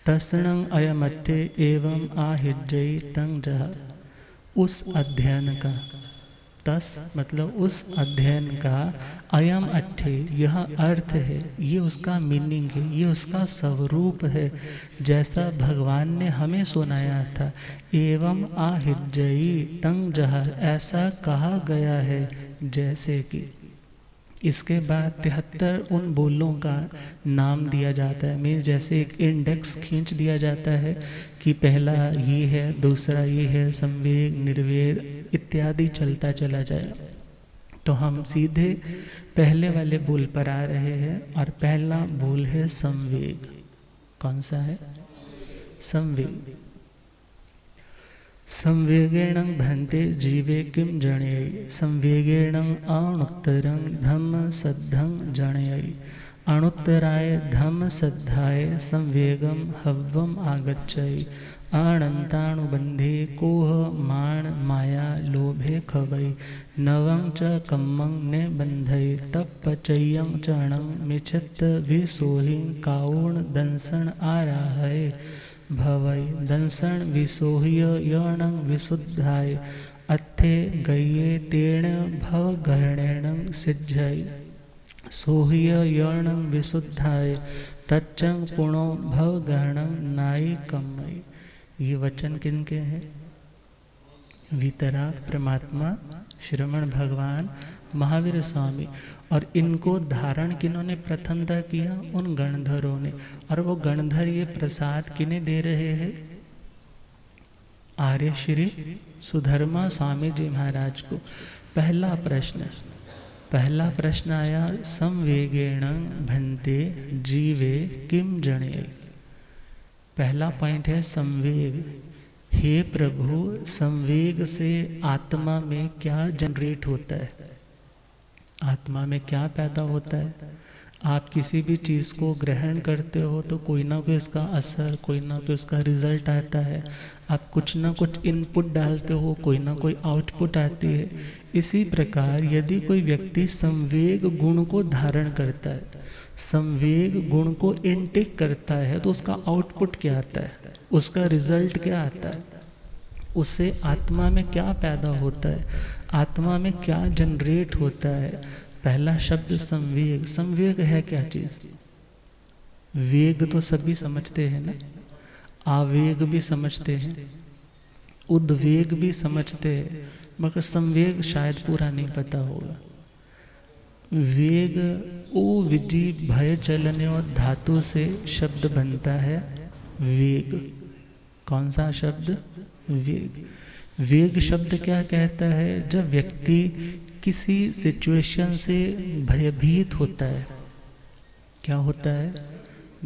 तस्णं अयमट्ठे एवं आहिज्जयि तं जह, उस अध्ययन का, तस मतलब उस अध्ययन का, अयम अट्ठे यह अर्थ है, ये उसका मीनिंग है, ये उसका स्वरूप है, जैसा भगवान ने हमें सुनाया था। एवं आहिज्जयि तं जह, ऐसा कहा गया है जैसे कि। इसके बाद 73 उन बोलों का नाम दिया जाता है, मीन्स जैसे एक इंडेक्स खींच दिया जाता है कि पहला ये है, दूसरा ये है, संवेग, निर्वेद इत्यादि चलता चला जाए। तो हम सीधे पहले वाले बोल पर आ रहे हैं और पहला बोल है संवेग। कौन सा है? संवेग। संवेगेण भन्ते जीवे किम जणय, संवेगेण अणुत्तरं धम्म सद्धं जणय, अणुत्तराय धम्म सद्धाय संवेगम हव्वम आगच्छय, अनंतानुबंधे कोह माण माया लोभे खवै, नवं च कम्मं ने बंधय, तपचयं चरणं मिच्छत विसोहि, काउण दंसन आराहय भवै, दंसन विसोह्य यौणं विशुद्धाय, अत्थे गये तेण भवगहणेन सिद्धय, सोह्य यौणं विशुद्धाय, तच्चं पुणो भवगहणं नायि कम्मय। ये वचन किनके हैं? वीतराग परमात्मा श्रमण भगवान महावीर स्वामी। और इनको धारण किन्होंने प्रथमतः किया? उन गणधरों ने। और वो गणधर ये प्रसाद किन्हें दे रहे हैं? आर्य श्री सुधर्मा स्वामी जी महाराज को। पहला प्रश्न आया, संवेगेण भन्ते जीवे किम जणे। पहला पॉइंट है संवेग। हे प्रभु, संवेग से आत्मा में क्या जनरेट होता है? आत्मा में क्या पैदा होता है? आप किसी भी चीज़ को ग्रहण करते हो तो कोई ना कोई उसका असर, कोई ना कोई उसका रिजल्ट आता है। आप कुछ ना कुछ इनपुट डालते हो, कोई ना कोई आउटपुट आती है। इसी प्रकार यदि कोई व्यक्ति संवेग गुण को धारण करता है, संवेग गुण को इनटेक करता है, तो उसका आउटपुट क्या आता है? उसका रिजल्ट क्या आता है? उससे आत्मा में क्या पैदा होता है? आत्मा में क्या जनरेट होता है? पहला शब्द संवेग। संवेग है क्या चीज? वेग तो सभी समझते हैं ना, आवेग भी समझते हैं, उद्वेग भी समझते हैं, मगर संवेग शायद पूरा नहीं पता होगा। वेग ओ विधि भय चलने और धातु से शब्द बनता है वेग। कौन सा शब्द? वेग। वेग शब्द क्या कहता है? जब व्यक्ति किसी सिचुएशन से भयभीत होता है, क्या होता है?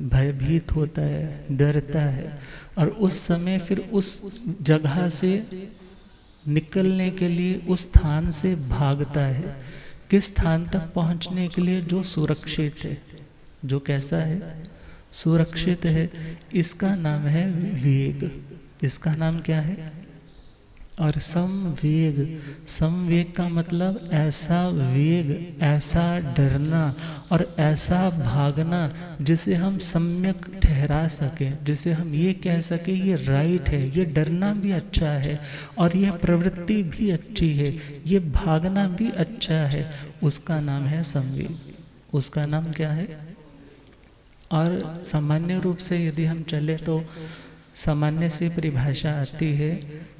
भयभीत होता है, डरता है, और उस समय फिर उस जगह से निकलने के लिए उस स्थान से भागता है। किस स्थान तक पहुंचने के लिए? जो सुरक्षित है, जो कैसा है? सुरक्षित है। इसका नाम है वेग। इसका नाम क्या है? और समवेग, समवेग का मतलब ऐसा वेग, ऐसा डरना और ऐसा भागना जिसे हम सम्यक ठहरा सकें, जिसे हम ये कह सकें ये राइट है, ये डरना भी अच्छा है और यह प्रवृत्ति भी अच्छी है, ये भागना भी अच्छा है, उसका नाम है समवेग। उसका नाम क्या है? और सामान्य रूप से यदि हम चले तो सामान्य से परिभाषा आती है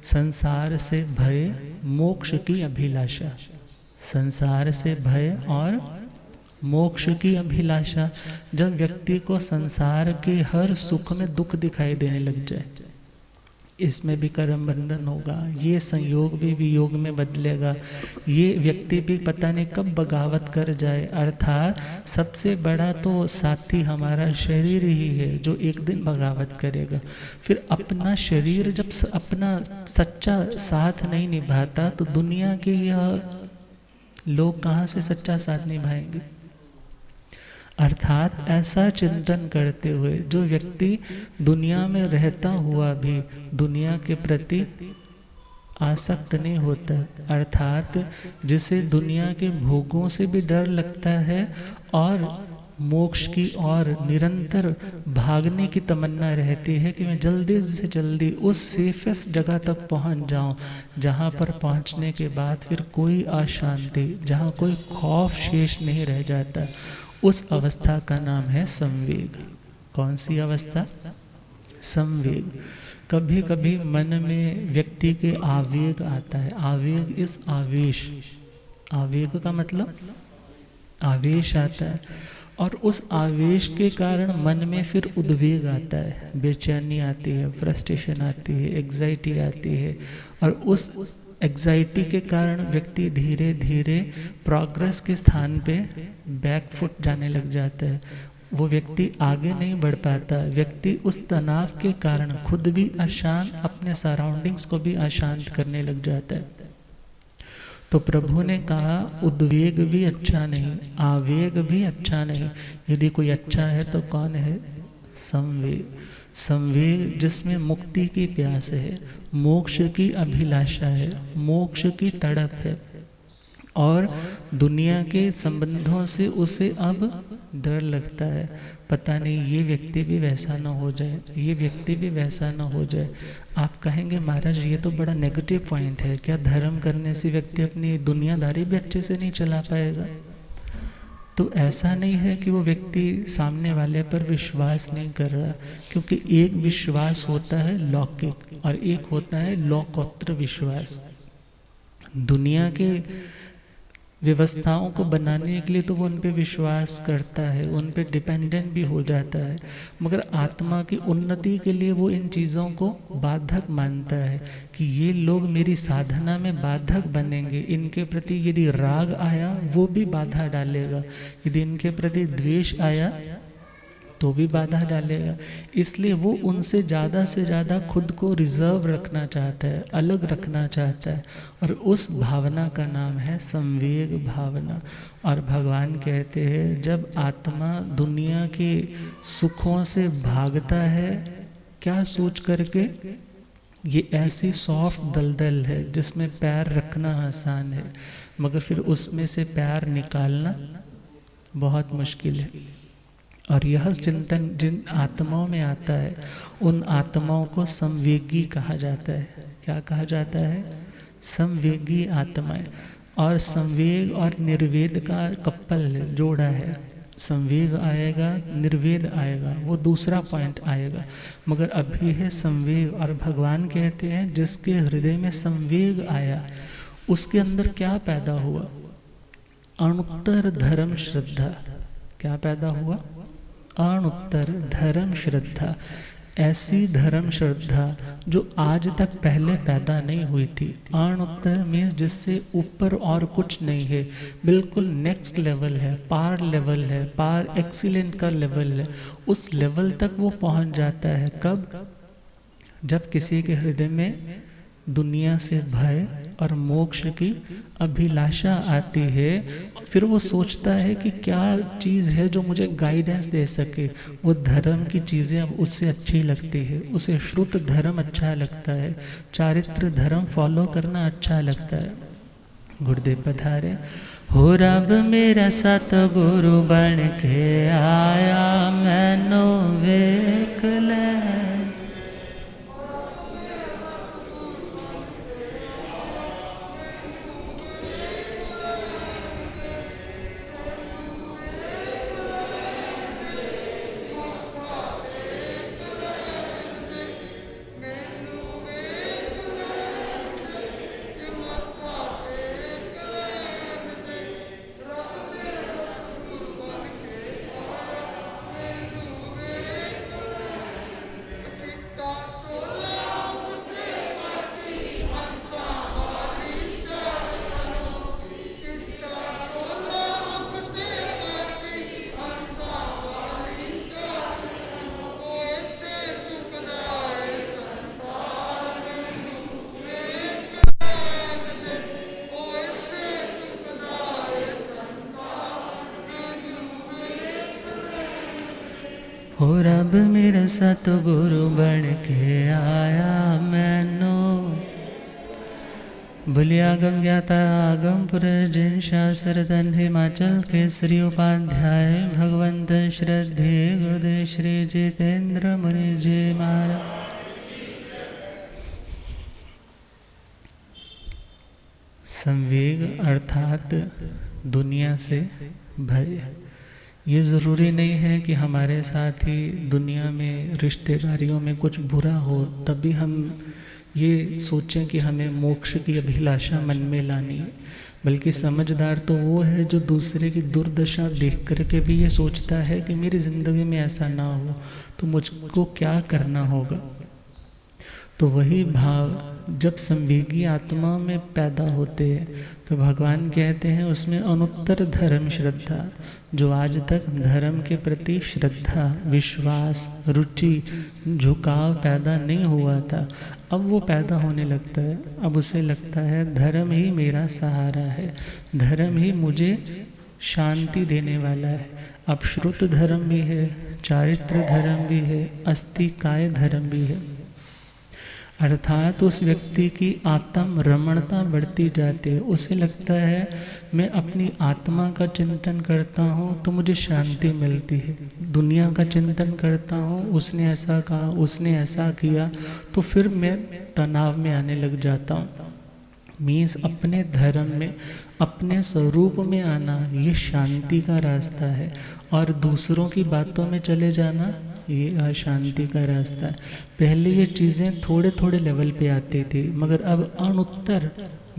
संसार से भय, मोक्ष की अभिलाषा। संसार से भय और मोक्ष की अभिलाषा। जब व्यक्ति को संसार के हर सुख में दुख दिखाई देने लग जाए, इसमें भी कर्म बंधन होगा, ये संयोग भी वियोग में बदलेगा, ये व्यक्ति भी पता नहीं कब बगावत कर जाए। अर्थात सबसे बड़ा तो साथी हमारा शरीर ही है जो एक दिन बगावत करेगा। फिर अपना शरीर जब अपना सच्चा साथ नहीं निभाता तो दुनिया के यह लोग कहाँ से सच्चा साथ निभाएंगे? अर्थात ऐसा चिंतन करते हुए जो व्यक्ति दुनिया में रहता हुआ भी दुनिया के प्रति आसक्त नहीं होता, अर्थात जिसे दुनिया के भोगों से भी डर लगता है और मोक्ष की ओर निरंतर भागने की तमन्ना रहती है कि मैं जल्दी से जल्दी उस सेफेस्ट जगह तक पहुंच जाऊं, जहां पर पहुंचने के बाद फिर कोई अशांति, जहां कोई खौफ शेष नहीं रह जाता, उस अवस्था का नाम है संवेग। कौन सी अवस्था? संवेग। कभी कभी मन में व्यक्ति के आवेग आता है। आवेग इस आवेश, आवेग का मतलब आवेश आता है, और उस आवेश के कारण मन में फिर उद्वेग आता है, बेचैनी आती है, फ्रस्ट्रेशन आती है, एग्जाइटी आती है, और उस एग्जाइटी के कारण व्यक्ति धीरे धीरे प्रोग्रेस के स्थान पे बैकफुट जाने लग जाता है। वो व्यक्ति आगे नहीं बढ़ पाता। व्यक्ति उस तनाव के कारण खुद भी अशांत, अपने सराउंडिंग्स को भी अशांत करने लग जाता है। तो प्रभु ने कहा उद्वेग भी अच्छा नहीं, आवेग भी अच्छा नहीं, यदि कोई अच्छा है तो कौन है? संवेग। संवेग जिसमें मुक्ति की प्यास है, मोक्ष की अभिलाषा है, मोक्ष की तड़प है, और दुनिया के संबंधों से उसे अब डर लगता है। पता नहीं ये व्यक्ति भी वैसा ना हो जाए, ये व्यक्ति भी वैसा ना हो जाए। आप कहेंगे महाराज ये तो बड़ा नेगेटिव पॉइंट है, क्या धर्म करने से व्यक्ति अपनी दुनियादारी भी अच्छे से नहीं चला पाएगा? तो ऐसा नहीं है कि वो व्यक्ति सामने वाले पर विश्वास नहीं कर रहा, क्योंकि एक विश्वास होता है लौकिक और एक होता है लोकोत्तर विश्वास। दुनिया के व्यवस्थाओं को बनाने के लिए तो वो उन पे विश्वास करता है, उन पे डिपेंडेंट भी हो जाता है, मगर आत्मा की उन्नति के लिए वो इन चीज़ों को बाधक मानता है कि ये लोग मेरी साधना में बाधक बनेंगे। इनके प्रति यदि राग आया वो भी बाधा डालेगा, यदि इनके प्रति द्वेष आया तो भी बाधा डालेगा। इसलिए वो उनसे ज़्यादा से ज़्यादा खुद को रिजर्व रखना चाहता है, अलग रखना चाहता है, और उस भावना का नाम है संवेग भावना। और भगवान कहते हैं जब आत्मा दुनिया के सुखों से भागता है, क्या सोच करके? ये ऐसी सॉफ्ट दलदल है जिसमें पैर रखना आसान है, मगर फिर उसमें से पैर निकालना बहुत मुश्किल है। और यह चिंतन जिन आत्माओं में आता है उन आत्माओं को संवेगी कहा जाता है। क्या कहा जाता है? संवेगी आत्माएं। और संवेग और निर्वेद का कपल है, जोड़ा है। संवेग आएगा, निर्वेद आएगा, वो दूसरा पॉइंट आएगा, मगर अभी है संवेग। और भगवान कहते हैं जिसके हृदय में संवेग आया उसके अंदर क्या पैदा हुआ? अणुत्तर धर्म श्रद्धा। क्या पैदा हुआ? अणुत्तर धर्म श्रद्धा। ऐसी धर्म श्रद्धा जो आज तक पहले पैदा नहीं हुई थी। अणुत्तर मीन्स जिससे ऊपर और कुछ नहीं है, बिल्कुल नेक्स्ट लेवल है, पार लेवल है, पार एक्सीलेंट का लेवल है। उस लेवल तक वो पहुंच जाता है। कब? जब किसी के हृदय में दुनिया से भय और मोक्ष की अभिलाषा आती है, फिर वो सोचता है कि क्या चीज़ है जो मुझे गाइडेंस दे सके। वो धर्म की चीज़ें अब उससे अच्छी लगती है, उसे श्रुत धर्म अच्छा लगता है, चारित्र धर्म फॉलो करना अच्छा लगता है। गुरुदेव पधारे। हो रब मेरा सतगुरु बन के आया, मैनू वेख ले। हो रब मेरा सतगुरु बन के आया, मैनू बुलियागम ज्ञाता आगम पुरर्जिन शास्त्र तन हिमाचल केसरी उपाध्याय भगवंत श्रद्धे गुरुदेव श्री जितेंद्र मुनि जी महाराज। संवेग अर्थात दुनिया से भय। ये ज़रूरी नहीं है कि हमारे साथ ही दुनिया में रिश्तेदारियों में कुछ बुरा हो तभी हम ये सोचें कि हमें मोक्ष की अभिलाषा मन में लानी है। बल्कि समझदार तो वो है जो दूसरे की दुर्दशा देख करके भी ये सोचता है कि मेरी ज़िंदगी में ऐसा ना हो तो मुझको क्या करना होगा। तो वही भाव जब संवेगी आत्मा में पैदा होते हैं तो भगवान कहते हैं उसमें अनुत्तर धर्म श्रद्धा, जो आज तक धर्म के प्रति श्रद्धा, विश्वास, रुचि, झुकाव पैदा नहीं हुआ था, अब वो पैदा होने लगता है। अब उसे लगता है धर्म ही मेरा सहारा है, धर्म ही मुझे शांति देने वाला है। अब श्रुत धर्म भी है, चारित्र धर्म भी है, अस्तिकाय धर्म भी है। अर्थात उस व्यक्ति की आत्म रमणता बढ़ती जाती है। उसे लगता है मैं अपनी आत्मा का चिंतन करता हूँ तो मुझे शांति मिलती है, दुनिया का चिंतन करता हूँ उसने ऐसा कहा, उसने ऐसा किया, तो फिर मैं तनाव में आने लग जाता हूँ। मीन्स अपने धर्म में, अपने स्वरूप में आना ये शांति का रास्ता है, और दूसरों की बातों में चले जाना ये अशांति का रास्ता है। पहले ये चीज़ें थोड़े थोड़े लेवल पे आती थी, मगर अब अनुत्तर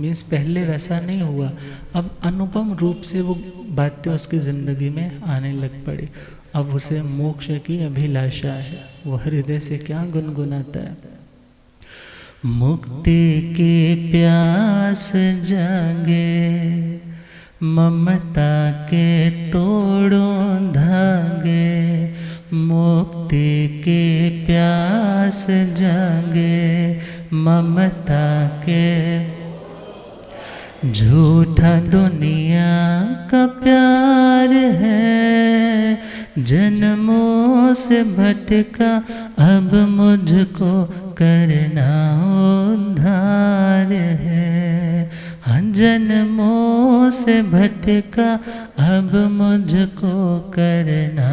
मीन्स पहले वैसा नहीं हुआ, अब अनुपम रूप से वो बातें उसकी ज़िंदगी में आने लग पड़ी। अब उसे मोक्ष की अभिलाषा है, वो हृदय से क्या गुनगुनाता है, मुक्ति की प्यास जागे, ममता के तोड़ो धागे, मुक्ति की प्यास जागे, ममता के झूठा दुनिया का प्यार है, जन्मों से भटका अब मुझको करना उद्धार है, हाँ जन्मों से भटका अब मुझको करना।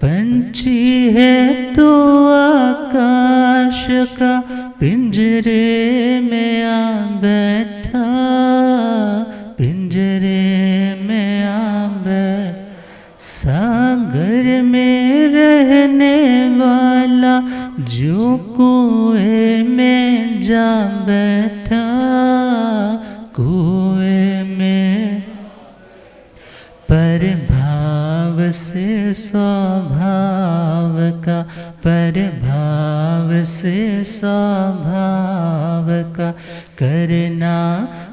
पंछी है तो आकाश का पिंजरे में आ बैठा, पिंजरे में आ बैठा, सागर में रहने वाला जो कुएं में जा बैठा, कुएं स्वभाव का, परभाव से स्वभाव का करना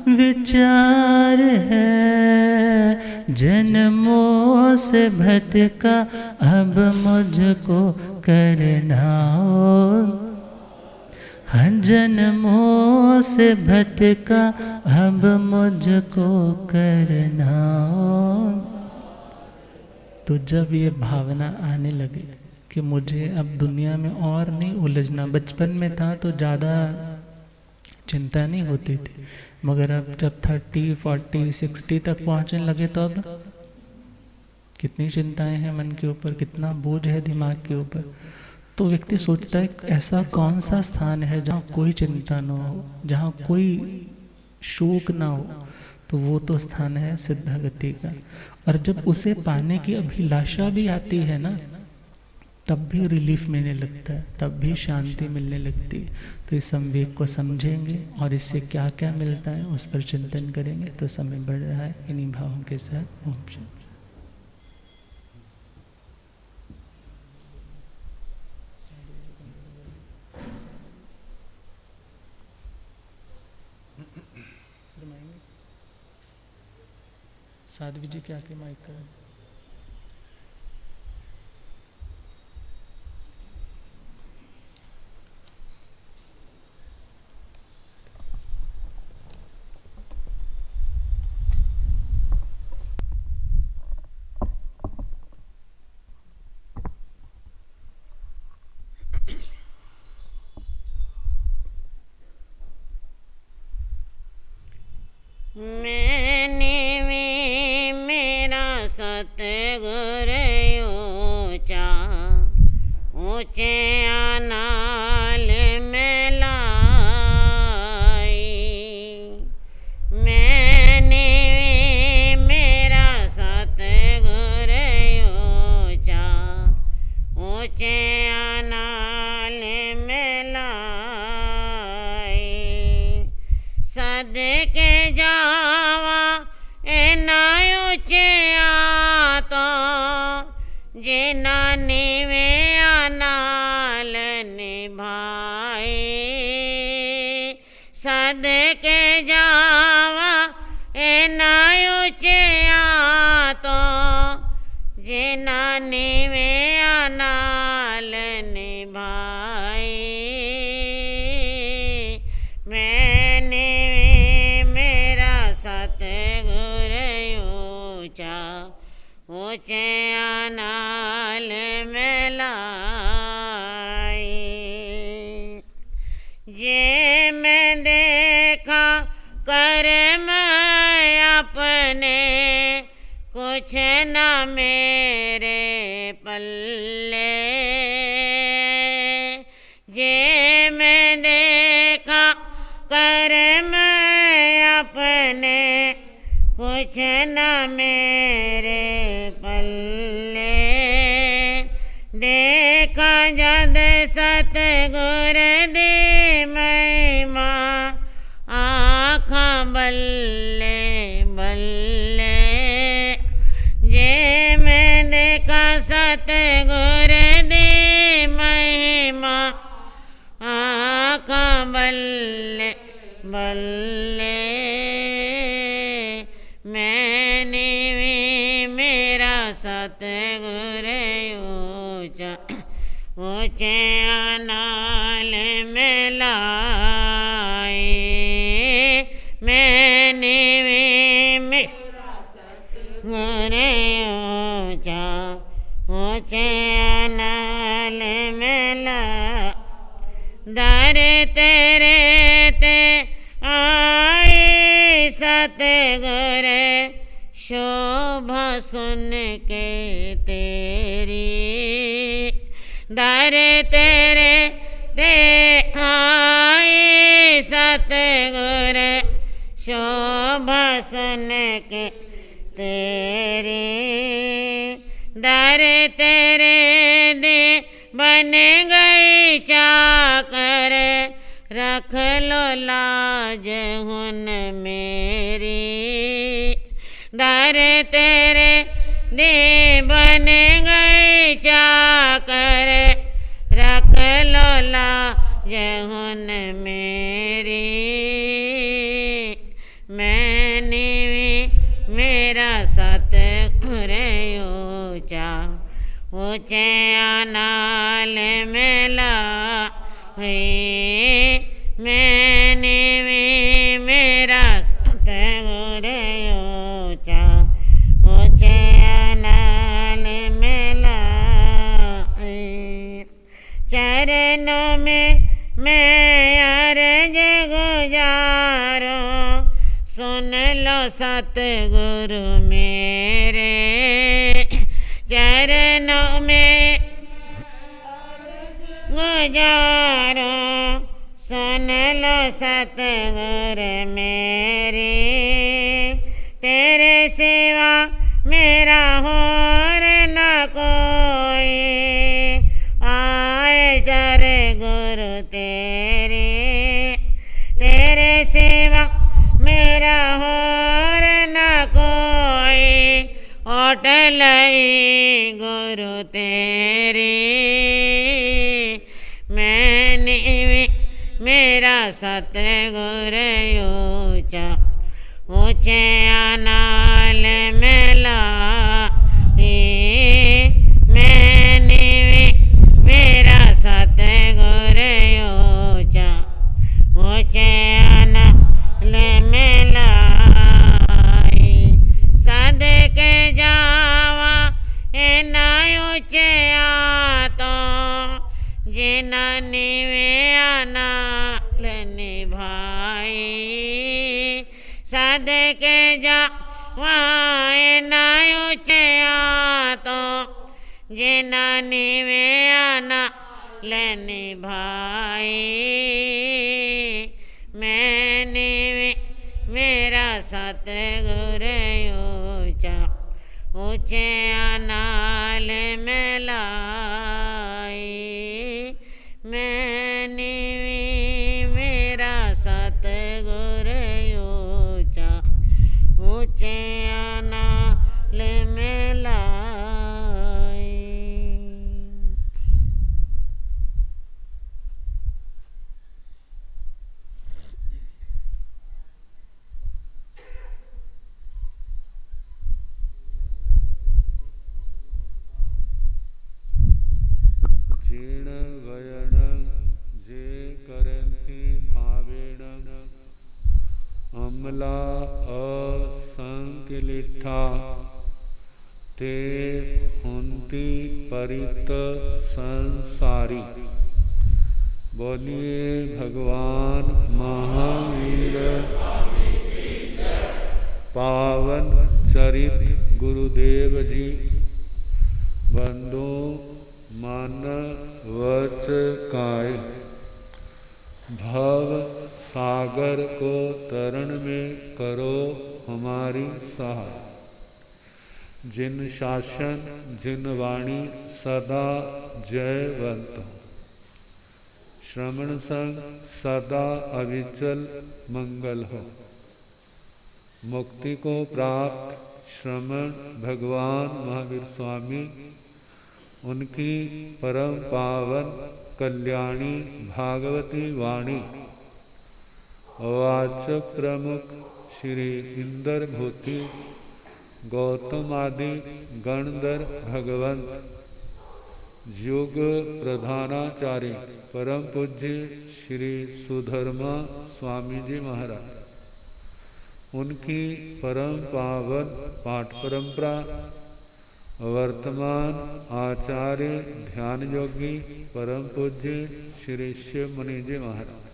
विचार है। जन्मों से भटका अब मुझको करना जन्मों से भटका अब मुझको करना। तो जब ये भावना आने लगे कि मुझे अब दुनिया में और नहीं उलझना, बचपन में था तो ज़्यादा चिंता नहीं होती थी, मगर अब जब 30, 40, 60 तक पहुँचने लगे तो अब कितनी चिंताएं हैं मन के ऊपर, कितना बोझ है दिमाग के ऊपर। तो व्यक्ति सोचता है ऐसा कौन सा स्थान है जहाँ कोई चिंता ना हो, जहाँ कोई शोक ना हो। तो वो तो स्थान है सिद्धागति का। और जब उसे पाने की अभिलाषा भी आती है ना, तब भी रिलीफ मिलने लगता है, तब भी शांति मिलने लगती है। तो इस संवेग को समझेंगे और इससे क्या क्या मिलता है उस पर चिंतन करेंगे। तो समय बढ़ रहा है इन्हीं भावों के साथ। ओम शांति। साध्वी जी क्या के माइक कर सतगुर ऊंचा ऊंचे आनाल में लाई। मैंने मेरा सतगुर ऊंचा ऊंचे आनाल में लाई। सदके जावा एना ऊंचे जिना निवे आनाल निभाए। सदके जावा एना ऊंचे तो जिना निवे आनाल निभाए। मैंने मेरा सतगुर ऊंचा ऊंचे आनाल में लाई। ये मैं देखा कर्म अपने कुछ न मेरे पल्ले। ये मैं देखा कर्म अपने कुछ न मेरे पल्ले। देखा जद सतगुर दी महिमा आँखा बल्ले बल्ले। ये मैं देखा सतगुर दी महिमा आँखा बल्ले बल्ले। मैंने मेरा सतगुर ऊंचा ऊंचे आनाल में लाई। मैंने मेरा सतगुर ऊंचा ऊंचे आनाल में लाई। दर तेरे ते आए सतगुर शोभा सुन के तेरी। दर तेरे देखाए सतगुर शोभा सुन के तेरी। दर तेरे दे बन गई चाकर रख लो लाज हुन मेरी। दर तेरे दे बन गए नाल मिलाए मैंने भी मेरा सतगुर ऊंचा ऊंचे नाल मिलाए चरणों में मैं अर्ज गुजारो सुन लो सतगुरु मेरे चरणों में गुजारो सुन लो सतगुर मेरे तेरे सिवा मेरा और न कोई आए जरे गुरु तेरे तेरे सिवा मेरा और न कोई ओट लई गुरु तेरे मैंने मेरा सतगुर ऊंचा ऊंचे नाल मिलाए मैंने मेरा सतगुर ऊंचा ऊंचे नाल मिलाए सदके जावा इना ऊंचे तो जिना निवे नाल निभाई सदके जावा इना ऊंचे तो जिना निवे नाल निभाई मैंने मेरा सतगुर ऊंचा ऊंचे नाल मिलाए मैंने मेरा सतगुर ऊंचा ऊंचे नाल मिलाए। जीर्ण गयण जे करन्ति भावेण अमला असंकिलिठा ते हुन्ति परित संसारी। बोलिए भगवान महावीर पावन चरित गुरुदेव जी बंधु मन वच काय भव सागर को तरण में करो हमारी सहाय। जिन शासन जिन वाणी सदा जयवंत श्रवण संग सदा अविचल मंगल हो। मुक्ति को प्राप्त श्रवण भगवान महावीर स्वामी उनकी परम पावन कल्याणी भागवती वाणी वाचक प्रमुख श्री इंदर भूति गौतम आदि गणधर भगवंत युग प्रधानाचार्य परम पूज्य श्री सुधर्मा स्वामी जी महाराज उनकी परम पावन पाठ परंपरा वर्तमान आचार्य ध्यान योगी परम पूज्य श्री शिव मुनि जी महाराज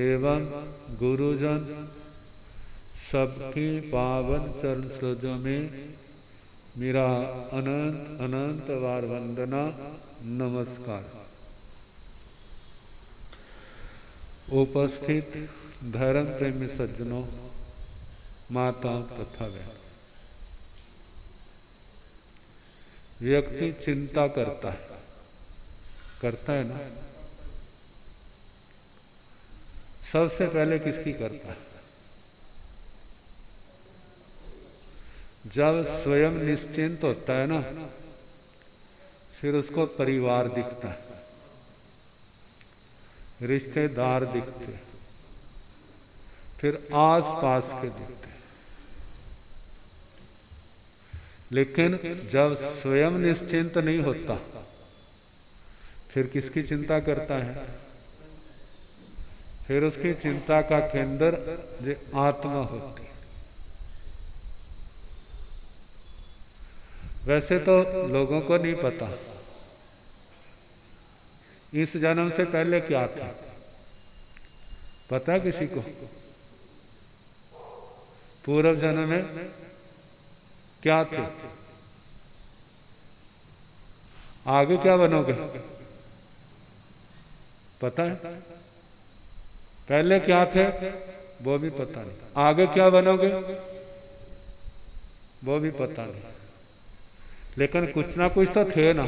एवं गुरुजन सबकी पावन चरण सरोजों में मेरा अनंत अनंत बार वंदना नमस्कार। उपस्थित धर्म प्रेमी सज्जनों माताओं तथा बहनों, व्यक्ति चिंता करता है ना। सबसे पहले किसकी करता है? जब स्वयं निश्चिंत होता है ना, फिर उसको परिवार दिखता है, रिश्तेदार दिखते, फिर आस पास के दिखते। लेकिन जब स्वयं निश्चिंत नहीं होता फिर किसकी चिंता करता है? फिर उसकी चिंता का केंद्र जो आत्मा होती है। वैसे तो लोगों को नहीं पता इस जन्म से पहले क्या था, पता किसी को? पूर्व जन्म में क्या थे, आगे क्या बनोगे पता है? पहले क्या थे वो भी पता नहीं, आगे क्या बनोगे वो भी पता नहीं, लेकिन कुछ ना कुछ तो थे ना।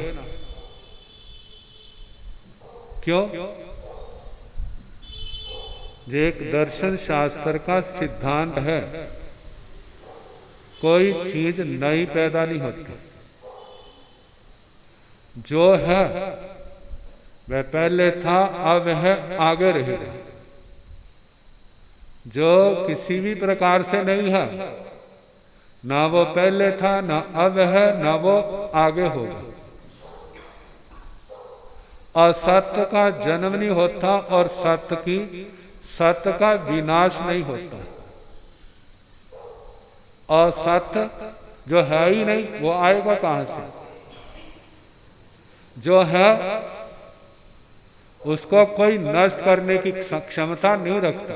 क्यों? जो एक दर्शन शास्त्र का सिद्धांत है, कोई चीज नई पैदा नहीं होती, जो है वह पहले था, अब है, आगे रहेगा। जो किसी भी प्रकार से नहीं है, ना वो पहले था, ना अब है, ना वो आगे होगा। असत्य का जन्म नहीं होता और सत्य का विनाश नहीं होता। असत्य जो है ही नहीं वो आएगा कहां से? जो है उसको कोई नष्ट करने की क्षमता नहीं रखता,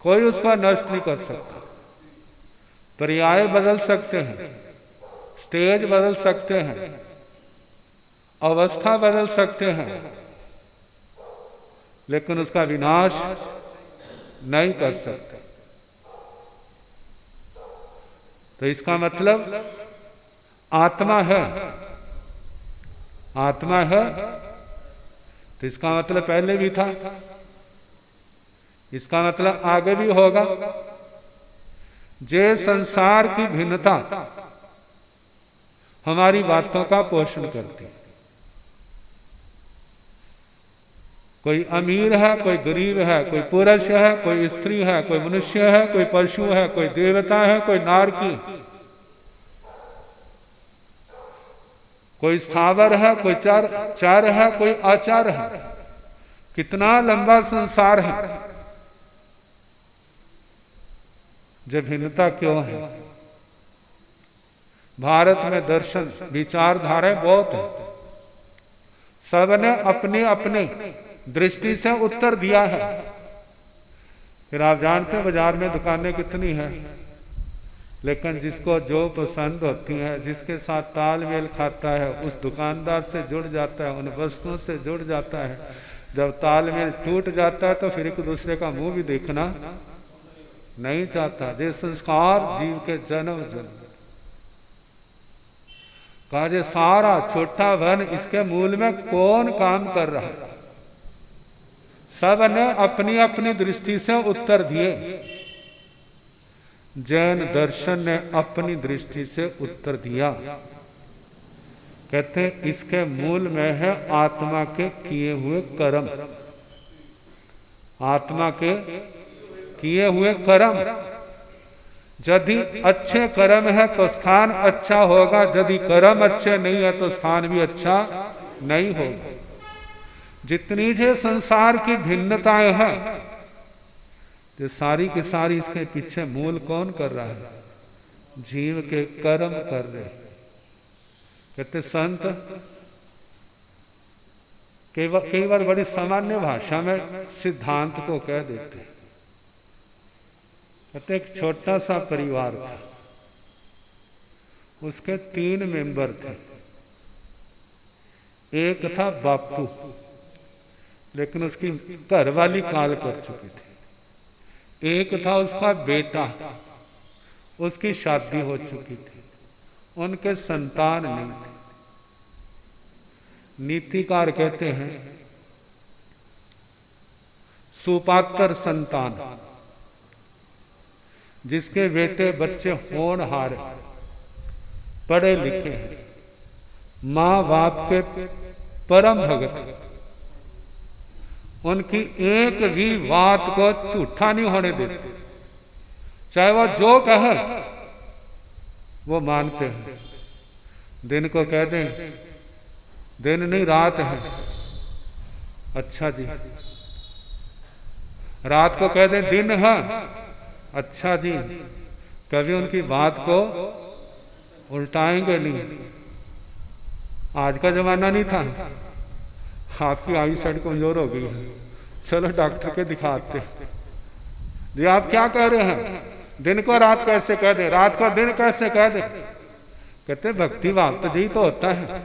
कोई उसको नष्ट नहीं कर सकता। पर्याय बदल सकते हैं, स्टेज बदल सकते हैं, अवस्था बदल सकते हैं, लेकिन उसका विनाश नहीं कर सकते। तो इसका मतलब आत्मा है, आत्मा है तो इसका मतलब पहले भी था, इसका मतलब आगे भी होगा। जे संसार की भिन्नता हमारी बातों का पोषण करती है। कोई अमीर है, कोई गरीब है, कोई पुरुष है, कोई स्त्री है, कोई मनुष्य है, कोई पशु है, कोई देवता है, कोई नारकी, कोई स्थावर है, कोई चार है, कोई आचार है। कितना लंबा संसार है, जब भिन्नता क्यों है? भारत में दर्शन विचारधाराएं बहुत है, सबने अपनी अपनी दृष्टि से उत्तर दिया है। फिर आप जानते हैं बाजार में दुकानें कितनी हैं, लेकिन जिसको जो पसंद होती है, जिसके साथ तालमेल खाता है, उस दुकानदार से जुड़ जाता है, उन वस्तुओं से जुड़ जाता है। जब तालमेल टूट जाता है तो फिर एक दूसरे का मुंह भी देखना नहीं चाहता। ये संस्कार जीव के जन्म जन्म का ये सारा छोटा वन, इसके मूल में कौन काम कर रहा है? सब ने अपनी अपनी दृष्टि से उत्तर दिए। जैन दर्शन ने अपनी दृष्टि से उत्तर दिया। कहते हैं इसके मूल में है आत्मा के किए हुए कर्म, आत्मा के किए हुए कर्म। यदि अच्छे कर्म है तो स्थान अच्छा होगा, यदि कर्म अच्छे नहीं है तो स्थान भी अच्छा नहीं होगा। जितनी जो संसार की भिन्नताएं हैं, ये सारी की सारी इसके पीछे मूल कौन कर रहा है? जीव के कर्म कर रहे। कहते संत कई बार बड़ी सामान्य भाषा में सिद्धांत को कह देते। कहते एक छोटा सा परिवार था, उसके 3 मेंबर थे। एक था बापू, लेकिन उसकी घरवाली काल कर चुकी थी। एक था उसका बेटा, उसकी शादी हो चुकी थी, उनके संतान नहीं थे। नीतिकार कहते हैं सुपात्र संतान, जिसके बेटे बच्चे होनहार, पढ़े लिखे हैं, माँ बाप के परम भगत, उनकी एक भी बात को झूठा नहीं होने देते। चाहे वो जो कहे वो मानते हैं। दिन को कह दें दिन नहीं रात है, अच्छा जी। रात को कह दें दिन है, अच्छा जी। कभी उनकी बात को उल्टाएंगे नहीं। आज का जमाना नहीं था, आपकी आई साइड कमजोर हो गई है, चलो डॉक्टर के दिखाते। जी आप क्या कह रहे हैं, दिन को रात कैसे कह दे, रात को दिन कैसे कह दे? कहते भक्ति भाव तो यही तो होता है,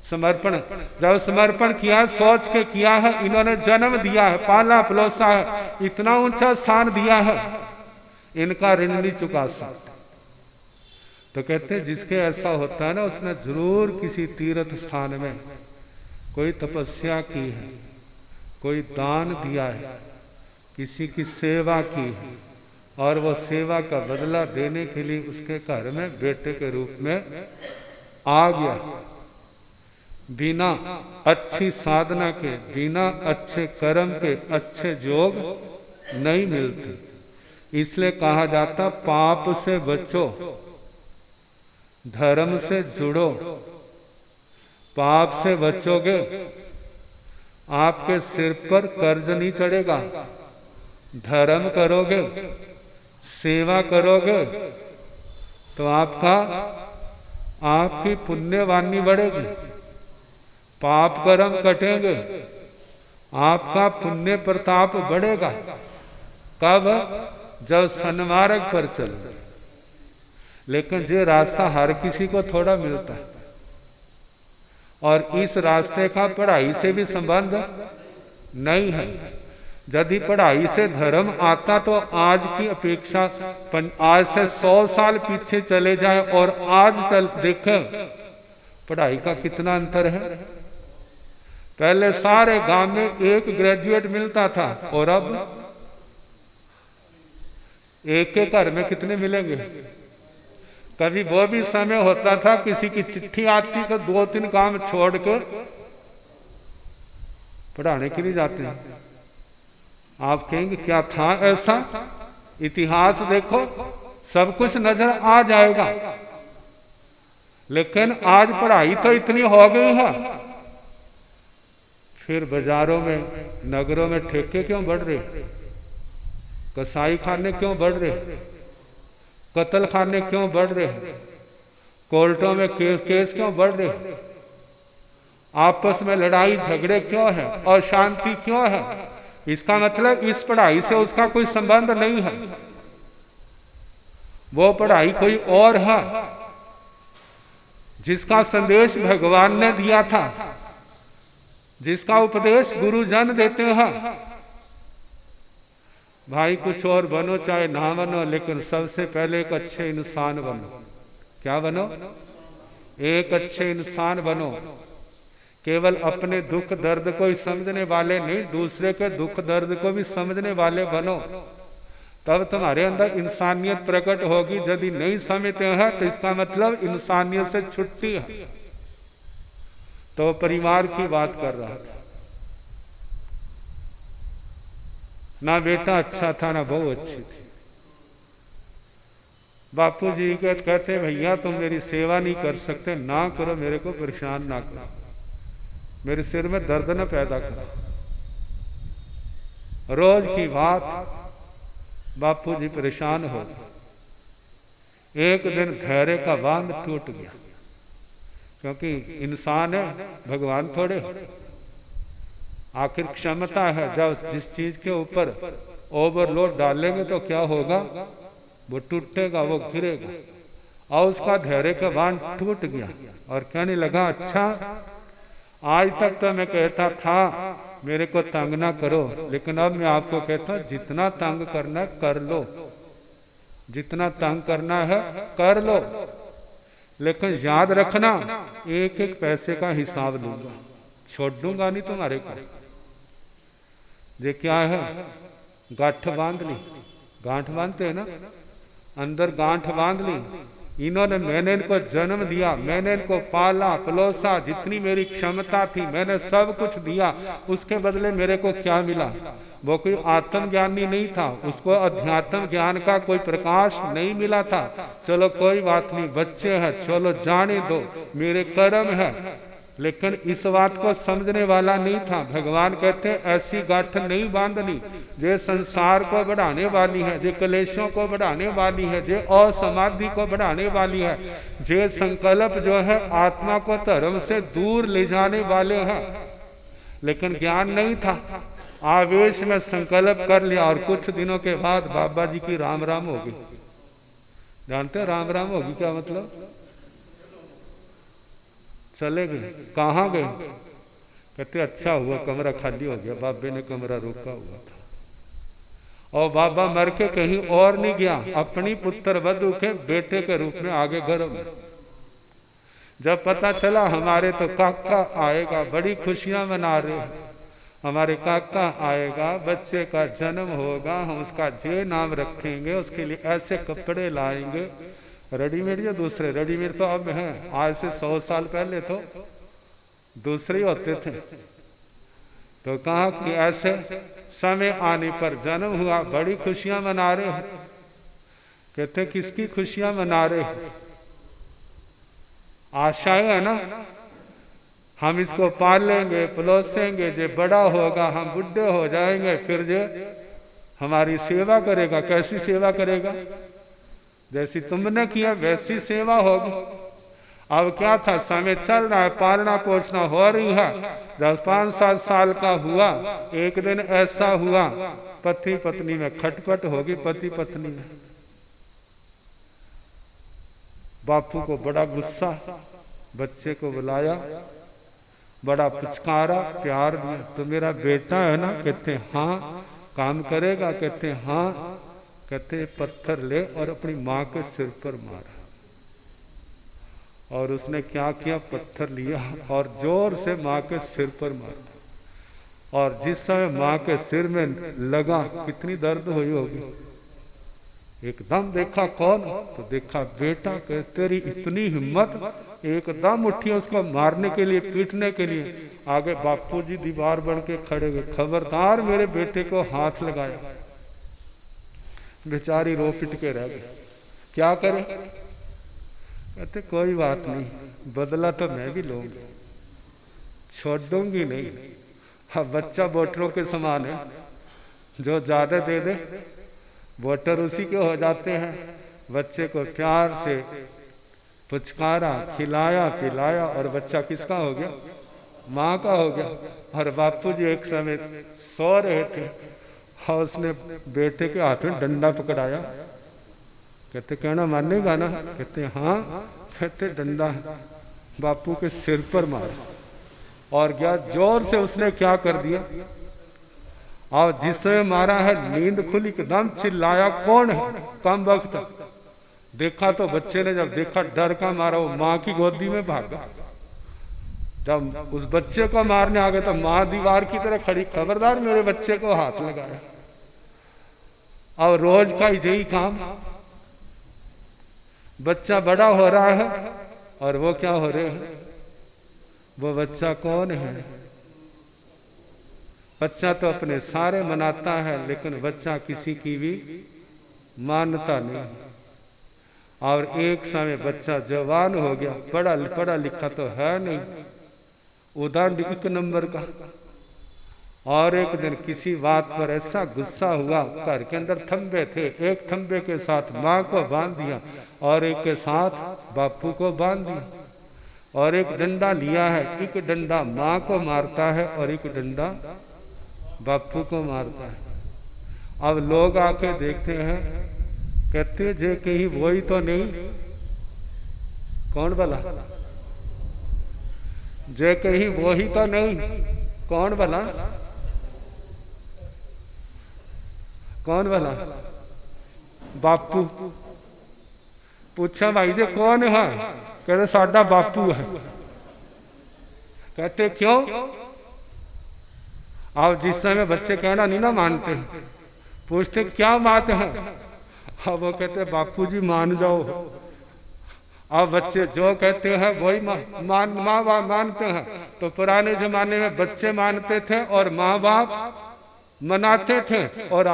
समर्पण। जब समर्पण किया, सोच के किया है, इन्होंने जन्म दिया है, पाला पलोसा है, इतना ऊंचा स्थान दिया है, इनका ऋण नहीं चुका सकता। तो कहते जिसके ऐसा होता है ना, उसने जरूर किसी तीर्थ स्थान में कोई तपस्या की है, कोई दान दिया है, किसी की सेवा की है, और वो सेवा का बदला देने के लिए उसके घर में बेटे के रूप में आ गया। बिना अच्छी साधना के, बिना अच्छे कर्म के अच्छे योग नहीं मिलते। इसलिए कहा जाता पाप से बचो, धर्म से जुड़ो। पाप से बचोगे, आपके सिर पर कर्ज नहीं चढ़ेगा। धर्म करोगे, सेवा करोगे, तो आपकी पुण्यवानी बढ़ेगी। पाप कर्म कटेंगे, आपका पुण्य प्रताप बढ़ेगा। कब? जब सन्मार्ग पर चलो। लेकिन ये रास्ता हर किसी को थोड़ा मिलता है, और इस रास्ते का पढ़ाई से भी संबंध नहीं है। यदि पढ़ाई से धर्म आता तो आज की अपेक्षा आज से 100 साल पीछे चले जाए और आज चल देखें पढ़ाई का कितना अंतर है। पहले सारे गांव में एक ग्रेजुएट मिलता था, और अब एक के घर में कितने मिलेंगे? कभी वो भी समय होता था किसी की चिट्ठी आती तो 2-3 काम छोड़ के पढ़ाने के लिए जाते हैं। आप कहेंगे क्या था ऐसा? इतिहास देखो, सब कुछ नजर आ जाएगा। लेकिन आज पढ़ाई तो इतनी हो गई है, फिर बाजारों में, नगरों में ठेके क्यों बढ़ रहे? कसाई खाने क्यों बढ़ रहे? कत्ल खाने क्यों बढ़ रहे? कोर्टों में केस क्यों बढ़ रहे? आपस में लड़ाई झगड़े क्यों है और शांति क्यों है? इसका मतलब इस पढ़ाई से उसका कोई संबंध नहीं है। वो पढ़ाई कोई और है, जिसका संदेश भगवान ने दिया था, जिसका उपदेश गुरुजन देते हैं। भाई कुछ और बनो चाहे ना बनो, लेकिन सबसे पहले एक अच्छे इंसान बनो। क्या बनो? एक अच्छे इंसान बनो। केवल अपने दुख दर्द को ही समझने वाले नहीं, दूसरे के दुख दर्द को भी समझने वाले बनो। तब तुम्हारे अंदर इंसानियत प्रकट होगी। यदि नहीं समझते हैं तो इसका मतलब इंसानियत से छुट्टी है। तो परिवार की बात कर रहा था। ना बेटा अच्छा था, ना बहू अच्छी थी। बापू जी कहते भैया तुम मेरी सेवा नहीं कर सकते, ना करो, मेरे को परेशान ना करो, मेरे सिर में दर्द न पैदा करो। रोज की बात, बापू जी परेशान हो गए। एक दिन धैर्य का बांध टूट गया, क्योंकि इंसान है, भगवान थोड़े। आखिर क्षमता है, जब जिस चीज के ऊपर ओवरलोड डालेंगे तो क्या होगा? वो टूटेगा, वो गिरेगा। और उसका धैर्य का बांध टूट गया और कहने लगा अच्छा, आज तक तो मैं कहता था मेरे को तंग ना करो, लेकिन अब मैं आपको कहता हूं जितना तंग करना है कर लो, जितना तंग करना है कर लो, लेकिन याद रखना एक एक पैसे का हिसाब लूंगा, छोड़ दूंगा नहीं तुम्हारे को। ये क्या है? गांठ बांध ली। गांठ बांधते हैं ना, अंदर गांठ बांध ली। इन्होंने, मैंने इनको जन्म दिया, मैंने इनको पाला पलोसा, जितनी मेरी क्षमता थी मैंने सब कुछ दिया, उसके बदले मेरे को क्या मिला? वो कोई आत्मज्ञानी नहीं था, उसको अध्यात्म ज्ञान का कोई प्रकाश नहीं मिला था। चलो कोई बात नहीं, बच्चे हैं, चलो जाने दो, मेरे कर्म है। लेकिन इस बात को समझने वाला नहीं था। भगवान कहते ऐसी गांठ नहीं बांधनी जो संसार को बढ़ाने वाली है, जो क्लेशों को बढ़ाने वाली है, जो असमाधि को बढ़ाने वाली है, जो संकल्प जो है आत्मा को धर्म से दूर ले जाने वाले हैं। लेकिन ज्ञान नहीं था, आवेश में संकल्प कर लिया और कुछ दिनों के बाद बाबा जी की राम राम होगी। जानते हैं राम राम होगी क्या मतलब? चले गए। कहाँ गए? कहते अच्छा हुआ कमरा खाली हो गया, बाबे ने कमरा रोका हुआ था। और बाबा मर के कहीं और नहीं गया, अपनी पुत्र वधू के बेटे के रूप में आगे घर में। जब पता चला हमारे तो काका आएगा, बड़ी खुशियां मना रहे हैं, हमारे काका आएगा, बच्चे का जन्म होगा, हम उसका जे नाम रखेंगे, उसके लिए ऐसे कपड़े लाएंगे। रेडीमेड या दूसरे? रेडीमेड तो अब हैं, आज से 100 साल पहले तो दूसरे होते थे। तो कहा कि ऐसे समय आने पर जन्म हुआ, बड़ी खुशियां मना रहे हैं। कहते किसकी खुशियां मना रहे हैं? आशाएं है ना, हम इसको पाल लेंगे, पलोसेंगे, जो बड़ा होगा, हम बुढ़े हो जाएंगे, फिर जो हमारी सेवा करेगा। कैसी सेवा करेगा? जैसी तुमने किया वैसी सेवा होगी। अब क्या था, समय चल रहा है, पालना पोषना हो रही है। जब 5-7 साल का हुआ, एक दिन ऐसा हुआ पति पत्नी में खटपट होगी, पति पत्नी में। बापू को बड़ा गुस्सा, बच्चे को बुलाया, बड़ा पुचकारा, प्यार दिया। तो मेरा बेटा है ना? कहते हाँ। काम करेगा? कहते हाँ। कहते पत्थर ले और अपनी माँ के सिर पर मारा। और उसने क्या किया, पत्थर लिया और जोर से माँ के सिर पर मारा। और जिस समय माँ के सिर में लगा, कितनी दर्द हुई होगी। एकदम देखा कौन, तो देखा बेटा। कह तेरी इतनी हिम्मत, एकदम उठी उसको मारने के लिए, पीटने के लिए। आगे बापूजी दीवार बन के खड़े हुए, खबरदार मेरे बेटे को हाथ लगाया। बेचारी रो पिट के रह गई। क्या करे? कहते कोई बात नहीं, बदला तो मैं भी लूंगी, छोड़ दूंगी नहीं। हाँ, बच्चा वोटरों के समान है, जो ज्यादा दे दे वोटर उसी के हो जाते हैं। बच्चे को प्यार से पुचकारा, खिलाया पिलाया और बच्चा किसका हो गया? माँ का हो गया। और बापूजी एक समय सो रहे थे और उसने बेटे के हाथ में डंडा पकड़ाया। कहते कहना मानेगा ना? कहते हाँ। कहते डंडा बापू के सिर पर मारा और क्या जोर से उसने क्या कर दिया। और जिसने मारा है नींद खुली, एकदम चिल्लाया, कौन है? कम वक्त देखा तो बच्चे ने जब देखा, डर का मारा वो माँ की गोदी में भागा। जब उस बच्चे को मारने आ गए तो माँ दीवार की तरह खड़ी, खबरदार मेरे बच्चे को हाथ लगाया। और रोज का यही काम, बच्चा बड़ा हो रहा है और वो क्या हो रहे हैं? वो बच्चा कौन है? बच्चा तो अपने सारे मनाता है, लेकिन बच्चा किसी की भी मानता नहीं। और एक समय बच्चा जवान हो गया, पढ़ा लिखा तो है नहीं, उदाहरण 1 नंबर का। और एक दिन किसी बात पर ऐसा गुस्सा हुआ, घर के अंदर थंबे थे, एक थंबे के साथ माँ को बांध दिया और एक के साथ बापू को बांध दिया। और एक डंडा लिया है, एक डंडा माँ को मारता है और एक डंडा बापू को मारता है। अब लोग आके देखते हैं, कहते जे कहीं वही तो नहीं, कौन भला? जे कहीं वही तो नहीं, कौन भला? कौन भला? बापू। पूछा भाई जी कौन है? कहते साडा बापू है। कहते क्यों? अब जिस समय बच्चे कहना नहीं ना मानते, पूछते क्या बात है? अब वो कहते बापूजी मान जाओ। अब बच्चे जो कहते हैं वही माँ बाप मानते हैं। तो पुराने जमाने में बच्चे मानते थे और माँ बाप मनाते थे। और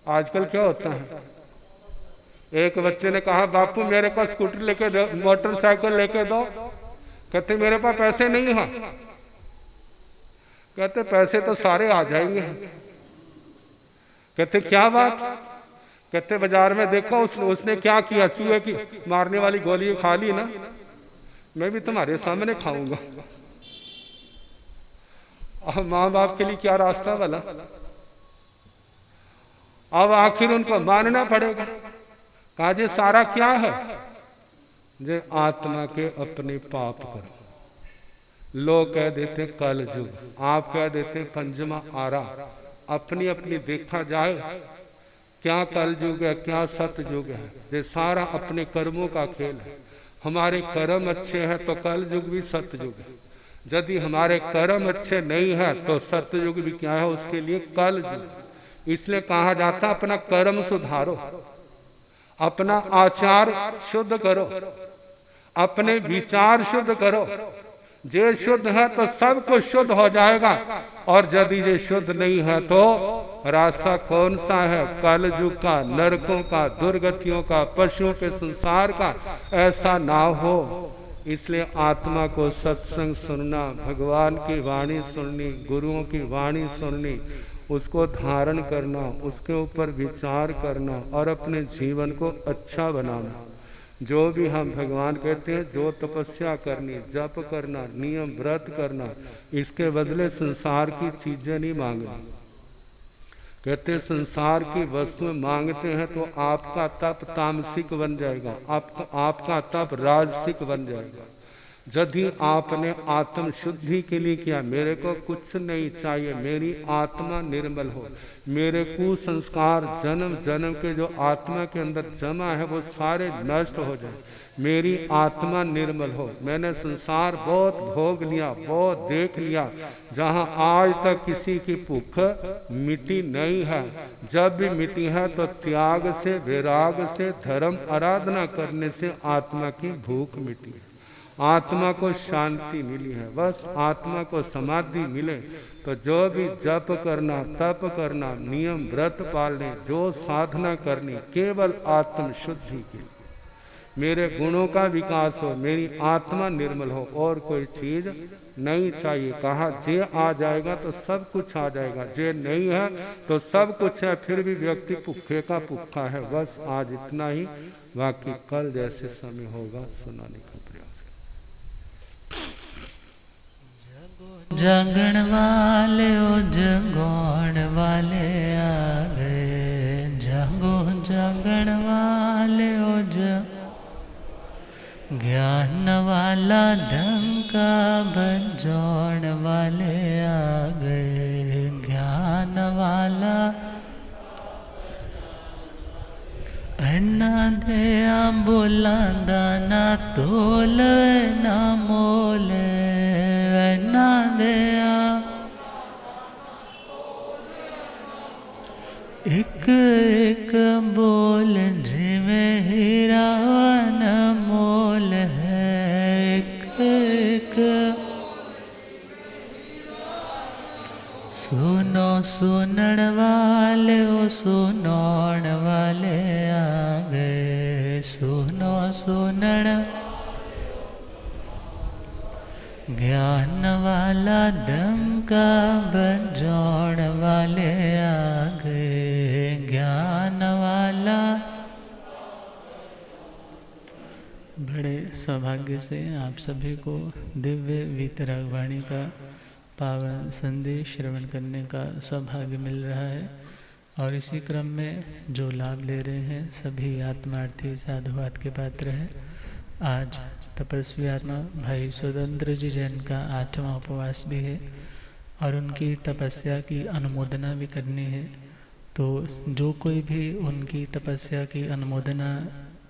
आजकल क्या होता है, एक बच्चे ने कहा बापू मेरे को स्कूटर लेके दो, मोटरसाइकिल लेके दो। कहते मेरे पास पैसे नहीं है। कहते पैसे तो सारे आ जाएंगे। कहते क्या बात? कहते बाजार में देखो उसने क्या किया, चूहे की मारने वाली गोली खा ली ना, मैं भी तुम्हारे सामने खाऊंगा। अब माँ बाप के लिए क्या रास्ता वाला। अब आखिर उनको मानना पड़ेगा। कहा जी सारा क्या है? जे आत्मा के अपने पाप करो। लोग कह देते कल युग, आप कह देते पंचमा आरा। अपनी अपनी देखा जाए क्या कल युग है क्या सत्य युग है। ये सारा अपने कर्मों का खेल है। हमारे कर्म अच्छे हैं तो कल युग भी सत्य युग है। यदि हमारे कर्म अच्छे नहीं है तो सत्य युग भी क्या है, उसके लिए कल युग। इसलिए कहा जाता अपना कर्म सुधारो, अपना आचार शुद्ध करो, अपने विचार शुद्ध करो। जे शुद्ध है तो सब कुछ शुद्ध हो जाएगा। और यदि ये शुद्ध नहीं है तो रास्ता कौन सा है? कल युग का, नरकों का, दुर्गतियों का, पशुओं के संसार का। ऐसा ना हो। इसलिए आत्मा को सत्संग सुनना, भगवान की वाणी सुननी, गुरुओं की वाणी सुननी, उसको धारण करना, उसके ऊपर विचार करना और अपने जीवन को अच्छा बनाना। जो भी हम भगवान कहते हैं, जो तपस्या करनी, जप करना, नियम व्रत करना, इसके बदले संसार की चीजें नहीं मांगनी। कहते संसार की वस्तुएं मांगते हैं तो आपका तप तामसिक बन जाएगा, आपका तप राजसिक बन जाएगा। यदि आपने आत्म शुद्धि के लिए किया, मेरे को कुछ नहीं चाहिए, मेरी आत्मा निर्मल हो, मेरे कुसंस्कार जन्म जन्म के जो आत्मा के अंदर जमा है वो सारे नष्ट हो जाए, मेरी आत्मा निर्मल हो। मैंने संसार बहुत भोग लिया, बहुत देख लिया, जहाँ आज तक किसी की भूख मिटी नहीं है। जब भी मिटी है तो त्याग से, वैराग से, धर्म आराधना करने से आत्मा की भूख मिटी है, आत्मा को शांति मिली है। बस आत्मा को समाधि मिले तो जो भी जप करना, तप करना, नियम व्रत पालने, जो साधना करनी, केवल आत्म शुद्धि के लिए, मेरे गुणों का विकास हो, मेरी आत्मा निर्मल हो, और कोई चीज नहीं चाहिए। कहा जे आ जाएगा तो सब कुछ आ जाएगा, जे नहीं है तो सब कुछ है, फिर भी व्यक्ति भूखे का भूखा है। बस आज इतना ही, बाकी कल जैसे समय होगा सुनाने का प्रयास। जागण वाले ओ जगौण वाले आ गए, जागो जागण वाले ओ ज्ञान वाला डंका बजौण वाले आ गए, ज्ञान वाला अन्ना दया बोलांदा ना तोल ना मोल, अन्ना दया एक एक बोल जिवें हीरा अनमोल है, एक एक सुनो सुनण वाले ओ सुनौण वाले आ गए, सुनो सुनण ज्ञान वाला डंका बजौण वाले आ गए, ज्ञान वाला। बड़े सौभाग्य से आप सभी को दिव्य वीतराग वाणी का पावन संदेश श्रवण करने का सौभाग्य मिल रहा है। और इसी क्रम में जो लाभ ले रहे हैं सभी आत्मार्थी साधुवाद के पात्र हैं। आज तपस्वी आत्मा भाई स्वतंत्र जी जैन का 8वां उपवास भी है और उनकी तपस्या की अनुमोदना भी करनी है। तो जो कोई भी उनकी तपस्या की अनुमोदना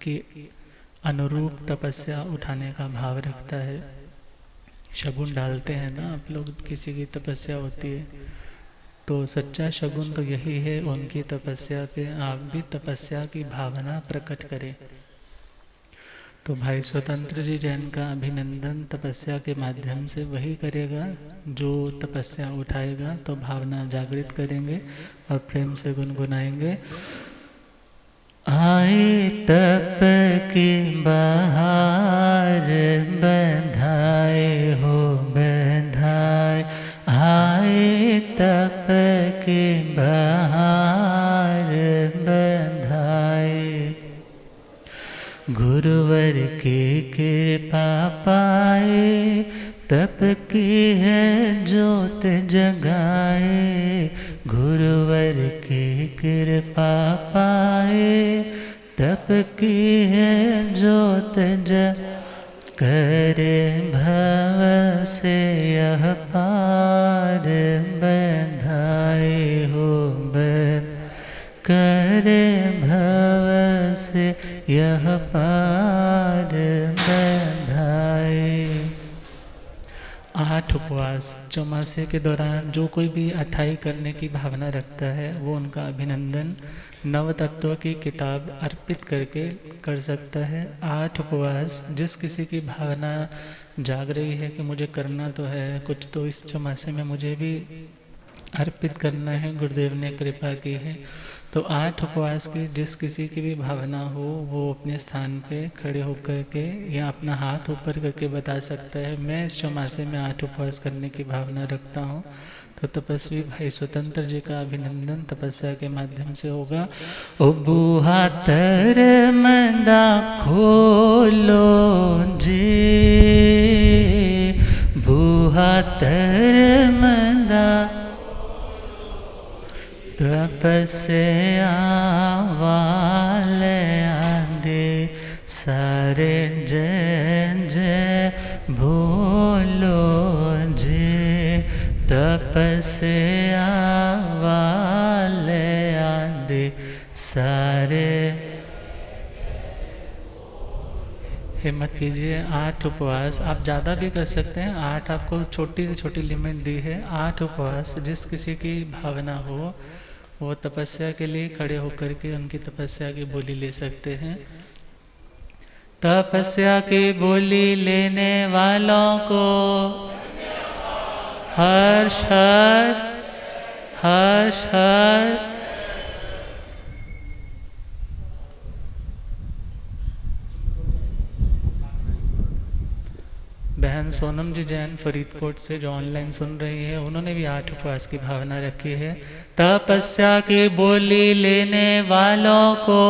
के अनुरूप तपस्या उठाने का भाव रखता है, शगुन डालते हैं ना आप लोग, किसी की तपस्या होती है तो सच्चा शगुन तो यही है, उनकी तपस्या पे आप भी तपस्या की भावना प्रकट करें। तो भाई स्वतंत्र जी जैन का अभिनंदन तपस्या के माध्यम से वही करेगा जो तपस्या उठाएगा। तो भावना जागृत करेंगे और प्रेम से गुनगुनाएंगे। आए तप की बहार बधाए हो बधाए, आए तप की बहार बधाए। गुरुवर की कृपा पाए, तप की है ज्योत जगाए। गुरुवर की कृपा पाए, तप की है ज्योत जगाए। करे भव से यह पार बधाए हो करे भव से यह पार बधाए। 8 उपवास चौमासे के दौरान जो कोई भी अठाई करने की भावना रखता है वो उनका अभिनंदन नव तत्व की किताब अर्पित करके कर सकता है। 8 उपवास जिस किसी की भावना जाग रही है कि मुझे करना तो है कुछ, तो इस चौमासे में मुझे भी अर्पित करना है, गुरुदेव ने कृपा की है। तो 8 उपवास की जिस किसी की भी भावना हो वो अपने स्थान पे खड़े होकर के या अपना हाथ ऊपर करके बता सकता है, मैं इस चौमासे में 8 उपवास करने की भावना रखता हूँ। तो तपस्वी भाई स्वतंत्र जी का अभिनंदन तपस्या के माध्यम से होगा। ओ बुहा तर मंदा खोलो जी, बुहा तर मंदा तपस्या वाले आंदे सारे जय जय भोलो जी। तपस्या वाले आंदे सारे, हिम्मत कीजिए। 8 उपवास आप ज़्यादा भी कर सकते हैं, 8 आपको छोटी से छोटी लिमिट दी है। 8 उपवास जिस किसी की भावना हो वो तपस्या के लिए खड़े होकर के उनकी तपस्या की बोली ले सकते हैं। तपस्या की बोली लेने वालों को हर्ष हर्ष हर्ष हर्ष। बहन सोनम जी जैन फरीदकोट से जो ऑनलाइन सुन रही है, उन्होंने भी 8 उपवास की भावना रखी है। तपस्या की बोली लेने वालों को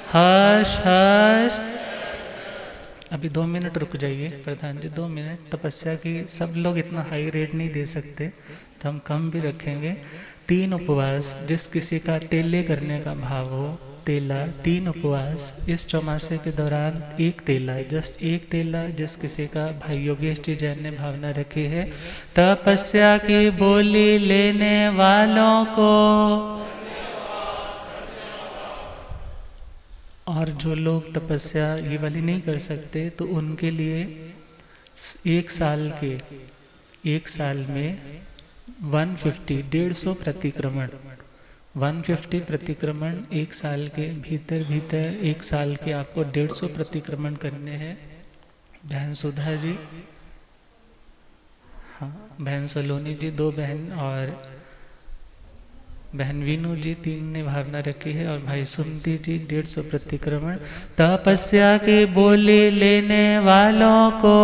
हर्ष हर्ष। अभी 2 मिनट रुक जाइए प्रधान जी, 2 मिनट। तपस्या की सब लोग इतना हाई रेट नहीं दे सकते तो हम कम भी रखेंगे। 3 उपवास जिस किसी का तेले करने का भाव हो, तेला 3 उपवास इस चौमासे के दौरान 1 तेला, जस्ट 1 तेला जिस किसी का भाई योगेश जी जैन ने भावना रखी है। तपस्या की बोली लेने वालों को, और जो लोग तपस्या ये वाली नहीं कर सकते तो उनके लिए 1 साल में 150 प्रतिक्रमण 150 प्रतिक्रमण 1 साल के भीतर 1 साल के आपको 150 प्रतिक्रमण करने हैं। बहन सुधा जी, हाँ बहन सलोनी जी 2 बहन, और बहन वीनू जी 3 ने भावना रखी है, और भाई सुमती जी 150 प्रतिक्रमण। तपस्या की बोली लेने वालों को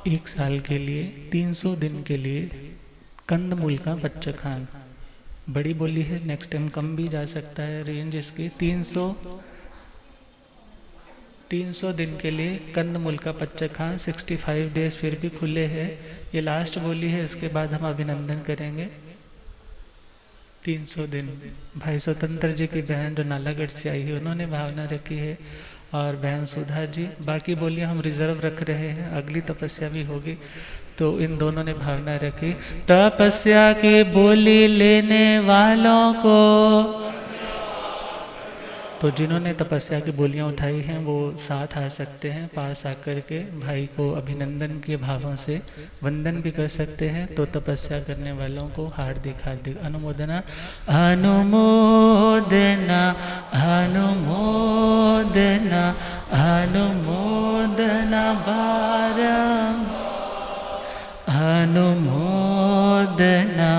1 साल के लिए 300 दिन के लिए कंदमूल का बच्चा खान, बड़ी बोली है, नेक्स्ट टाइम कम भी जा सकता है रेंज इसकी। 300 दिन के लिए कंदमूल का बच्चा खान, 65 डेज फिर भी खुले हैं। ये लास्ट बोली है, इसके बाद हम अभिनंदन करेंगे। 300 दिन भाई स्वतंत्र जी की बहन जो नालागढ़ से आई है उन्होंने भावना रखी है, और बहन सुधा जी। बाकी बोलियां हम रिजर्व रख रहे हैं, अगली तपस्या भी होगी तो इन दोनों ने भावना रखी। तपस्या की बोली लेने वालों को तो जिन्होंने तपस्या की बोलियां उठाई हैं वो साथ आ सकते हैं, पास आकर के भाई को अभिनंदन के भावों से वंदन भी कर सकते हैं। तो तपस्या करने वालों को हार्दिक हार्दिक अनुमोदना। अनुमोदना अनुमोदना अनुमोदना बारम अनुमोदना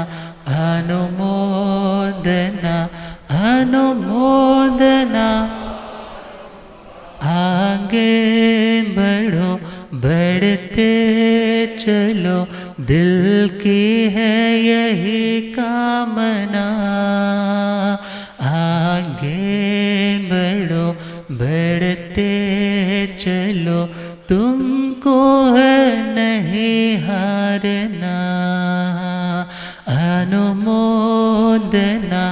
अनुमोदना अनुमोदना। आगे बढ़ो बढ़ते चलो, दिल की है यही कामना। आगे बढ़ो बढ़ते चलो, तुमको है नहीं हारना। अनुमोदना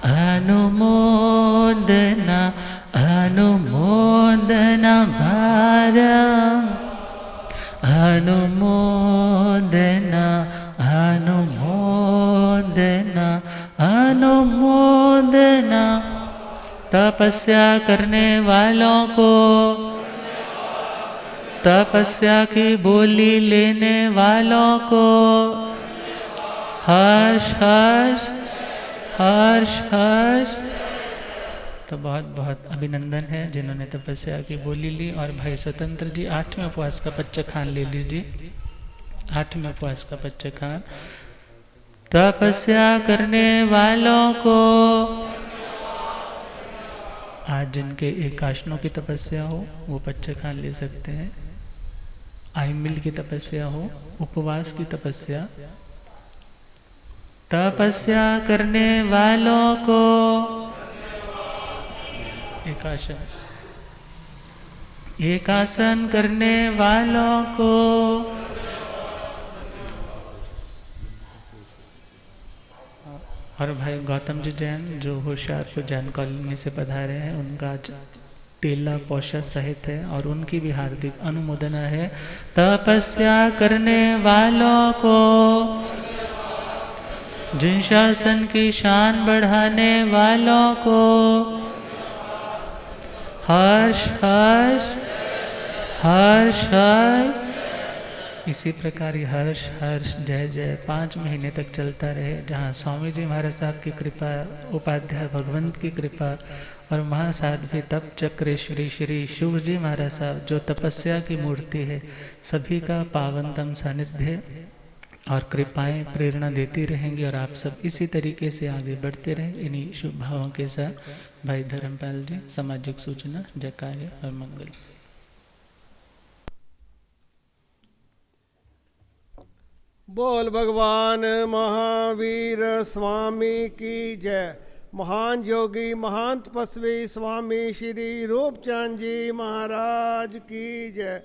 अनुमोदना अनुमोदना भारम अनुमोदना अनुमोदना अनुमोदना। तपस्या करने वालों को, तपस्या की बोली लेने वालों को हर्ष हर्ष हर्ष हर्ष। तो बहुत बहुत अभिनंदन है जिन्होंने तपस्या की बोली ली। और भाई स्वतंत्र जी 8वें उपवास का पच्चखान ले लीजिए। 8वें उपवास का पच्चखान। तपस्या करने वालों को, आज जिनके एकाशनों की तपस्या हो वो पच्चखान ले सकते हैं। आइमिल की तपस्या हो, उपवास की तपस्या। तपस्या करने वालों को एकासन, एकासन करने वालों को और भाई गौतम जी जैन जो होशियारपुर जैन कॉलोनी से पधारे हैं, उनका तेला पौषा सहित है और उनकी भी हार्दिक अनुमोदना है। तपस्या करने वालों को, जिन शासन की शान बढ़ाने वालों को हर्ष हर्ष हर्ष हर्ष। इसी प्रकार ये हर्ष हर्ष जय जय 5 महीने तक चलता रहे, जहाँ स्वामी जी महाराज साहब की कृपा, उपाध्याय भगवंत की कृपा और महासाध्वी तप चक्रेश्वरी श्री शिव जी महाराज साहब जो तपस्या की मूर्ति है, सभी का पावनतम सानिध्य और कृपाएं प्रेरणा देती रहेंगी और आप सब इसी तरीके से आगे बढ़ते रहें। इन्हीं शुभ भावों के साथ भाई धर्मपाल जी सामाजिक सूचना, जय कार्य और मंगल। बोल भगवान महावीर स्वामी की जय। महान योगी महान तपस्वी स्वामी श्री रूपचंद जी महाराज की जय।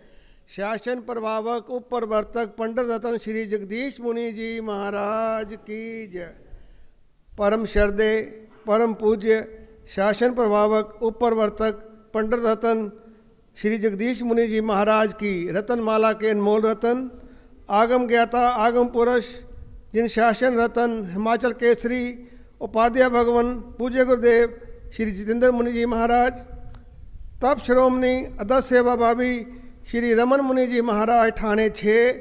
शासन प्रभावक उपप्रवर्तक पंडित रतन श्री जगदीश मुनि जी महाराज की जय। परम श्रद्धे परम पूज्य शासन प्रभावक उपप्रवर्तक पंडित रतन श्री जगदीश मुनि जी महाराज की रतनमाला के अनमोल रतन, आगम ज्ञाता आगम पुरुष, जिन शासन रतन हिमाचल केसरी उपाध्याय भगवान पूज्य गुरुदेव श्री जितेंद्र मुनि जी महाराज, तप श्रोमणी अदर सेवा भाभी श्री रमन मुनि जी महाराज ठाणे 6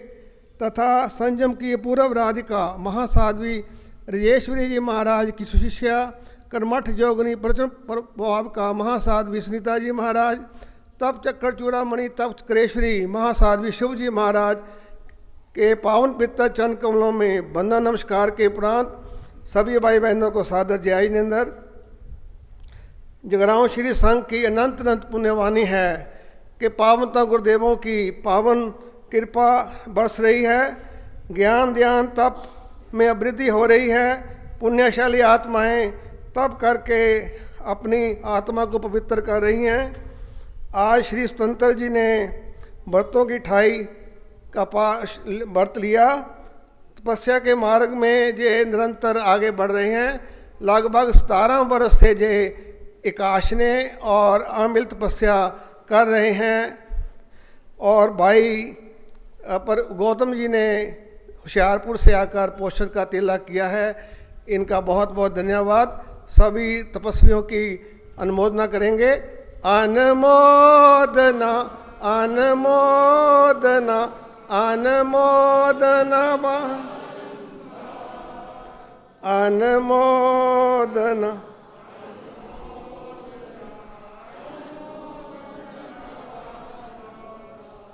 तथा संयम की पूर्व राधिका महासाध्वी राजेश्वरी जी महाराज की सुशिष्या कर्मठ जोगनी प्रचुर प्रभाव का महासाध्वी सुनीता जी महाराज, तप चक्कर चूड़ामणि तप चक्रेश्वरी महासाध्वी शिव जी महाराज के पावन पित्तर चरण कमलों में वंदन नमस्कार के उपरांत सभी भाई बहनों को सादर जय निंदर। जगरांव श्री संघ की अनंत अनंत पुण्यवाणी है कि पावनता गुरुदेवों की पावन कृपा बरस रही है, ज्ञान ध्यान तप में वृद्धि हो रही है। पुण्यशाली आत्माएं तप करके अपनी आत्मा को पवित्र कर रही हैं। आज श्री स्वतंत्र जी ने व्रतों की ठाई का व्रत लिया। तपस्या के मार्ग में जे निरंतर आगे बढ़ रहे हैं। लगभग 17 वर्ष से जे एकाशने और आमिल तपस्या कर रहे हैं। और भाई पर गौतम जी ने होशियारपुर से आकर पोषद का तेला किया है, इनका बहुत बहुत धन्यवाद। सभी तपस्वियों की अनुमोदना करेंगे। अनुमोदना अनुमोदना अनुमोदना अनुमोदना।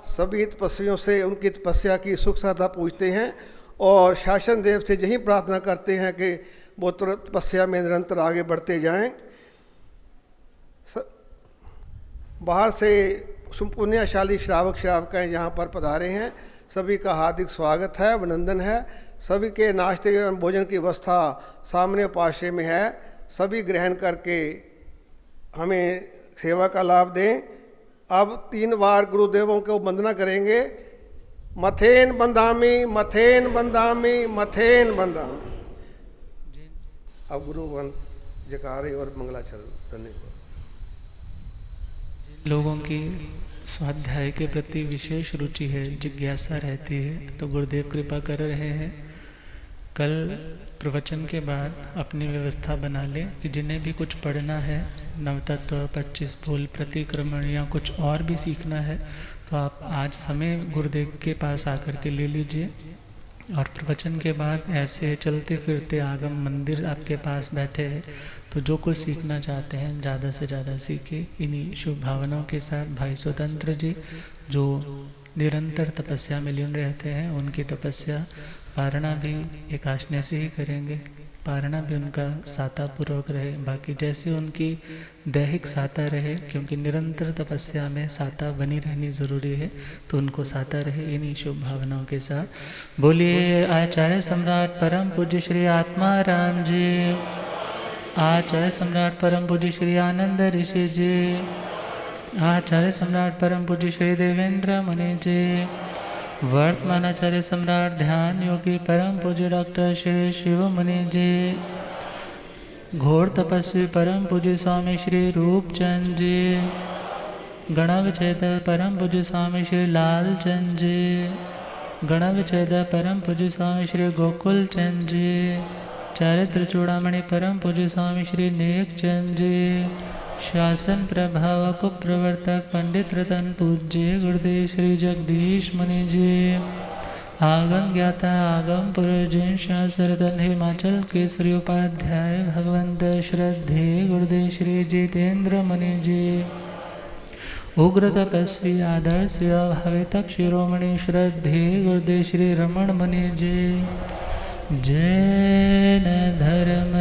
सभी तपस्वियों से उनकी तपस्या की सुख साधा पूछते हैं और शासन देव से यही प्रार्थना करते हैं कि वो तपस्या में निरंतर आगे बढ़ते जाएं। बाहर से पुण्यशाली श्रावक श्रावकाएँ यहाँ पर पधारे हैं, सभी का हार्दिक स्वागत है, अभिनंदन है। सभी के नाश्ते एवं भोजन की व्यवस्था सामने उपाश्रय में है, सभी ग्रहण करके हमें सेवा का लाभ दें। अब 3 बार गुरुदेवों को वंदना करेंगे। मथेन बंदामी मथेन बंदामी मथेन बंदामी। अब गुरुवंत जयकारे और मंगलाचरण। धन्यवाद। जिन लोगों की स्वाध्याय के प्रति विशेष रुचि है, जिज्ञासा रहती है, तो गुरुदेव कृपा कर रहे हैं। कल प्रवचन के बाद अपनी व्यवस्था बना लें कि जिन्हें भी कुछ पढ़ना है, नवतत्व 25 फूल प्रतिक्रमण या कुछ और भी सीखना है, तो आप आज समय गुरुदेव के पास आकर के ले लीजिए। और प्रवचन के बाद ऐसे चलते फिरते आगम मंदिर आपके पास बैठे हैं, तो जो कुछ सीखना चाहते हैं ज़्यादा से ज़्यादा सीखे। इन्हीं शुभ भावनाओं के साथ भाई स्वतंत्र जी जो निरंतर तपस्या में लीन रहते हैं, उनकी तपस्या पारणा भी एकाशने से ही करेंगे। पारणा भी उनका साता पूर्वक रहे, बाकी जैसे उनकी दैहिक साता रहे, क्योंकि निरंतर तपस्या में साता बनी रहनी जरूरी है, तो उनको साता रहे। इन्हीं शुभ भावनाओं के साथ बोलिए आचार्य सम्राट परम पूज्य श्री आत्मा राम जी, आचार्य सम्राट परम पूज्य श्री आनंद ऋषि जी, आचार्य सम्राट परम पूज्य श्री देवेंद्र मुनि जी, वर्तमान आचार्य सम्राट ध्यान योगी परम पूज्य डॉक्टर श्री शिव मुनि जी, घोर तपस्वी परम पूज्य स्वामी श्री रूपचंद जी, गणविच्छेद परम पूज्य स्वामी श्री लालचंद जी, गणविच्छेद परम पूज्य स्वामी श्री गोकुल चंद जी, चारित्र चूड़ामणि परम पूज्य स्वामी श्री नेकचंद जी, शासन प्रभाव को प्रवर्तक पंडित रतन पूज्य गुरुदेव श्री जगदीश मुनि जी, आगम ज्ञाता आगम पुरजन शास्त्रतन हिमाचल केसरी उपाध्याय भगवंत श्रद्धे गुरुदेव श्री जितेंद्र मुनि जी, उग्र तपस्वी आदर्श भावितक शिरोमणि श्रद्धे गुरुदेव श्री रमण मुनि जी, जैन धर्म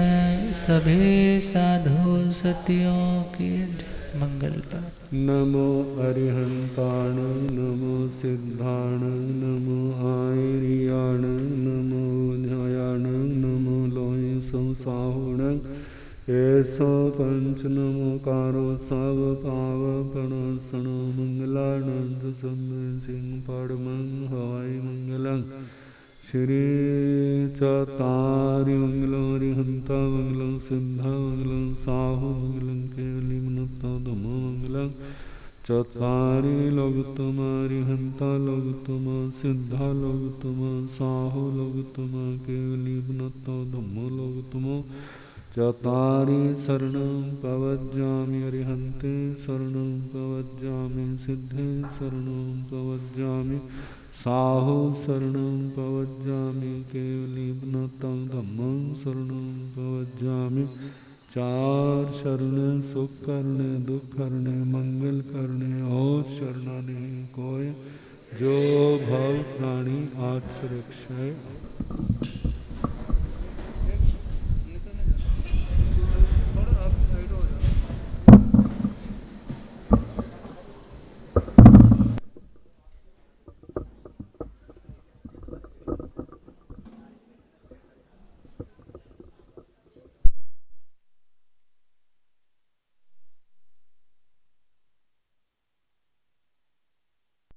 सभी साधु सतियों के मंगल पर। नमो अरिहंताण नमो सिद्धाण नमो आयरियाण नमो ध्यायाण नमो लोहि संसाहुण ऐसो पंच नमो कारो सब पाव प्रणसण मंगलानंद सिंह पड़मंग हवाई मंगलंग श्री चतारि मंगलम हरिहंता मंगलम सिद्धा मंगलम साहु मंगलम केवली मनता धम्मो मंगलम चतारि लोकतमा हरिहंता लोकतमा सिद्धा लोकतमा साहु लोकतमा केवली मनता धम्मो लोकतमो चतारि शरणं प्रवज्जामि अरिहन्ते शरणं प्रवज्जामि सिद्धे शरणं प्रवज्जामि साहु शरणं प्रवज्जामि केवलीपनतं धम्मं शरणं प्रवज्जामि। 4 शरण सुख करने दुख करने मंगल करने और शरणा नहीं कोई, जो भव प्राणी आज सुरक्षा है।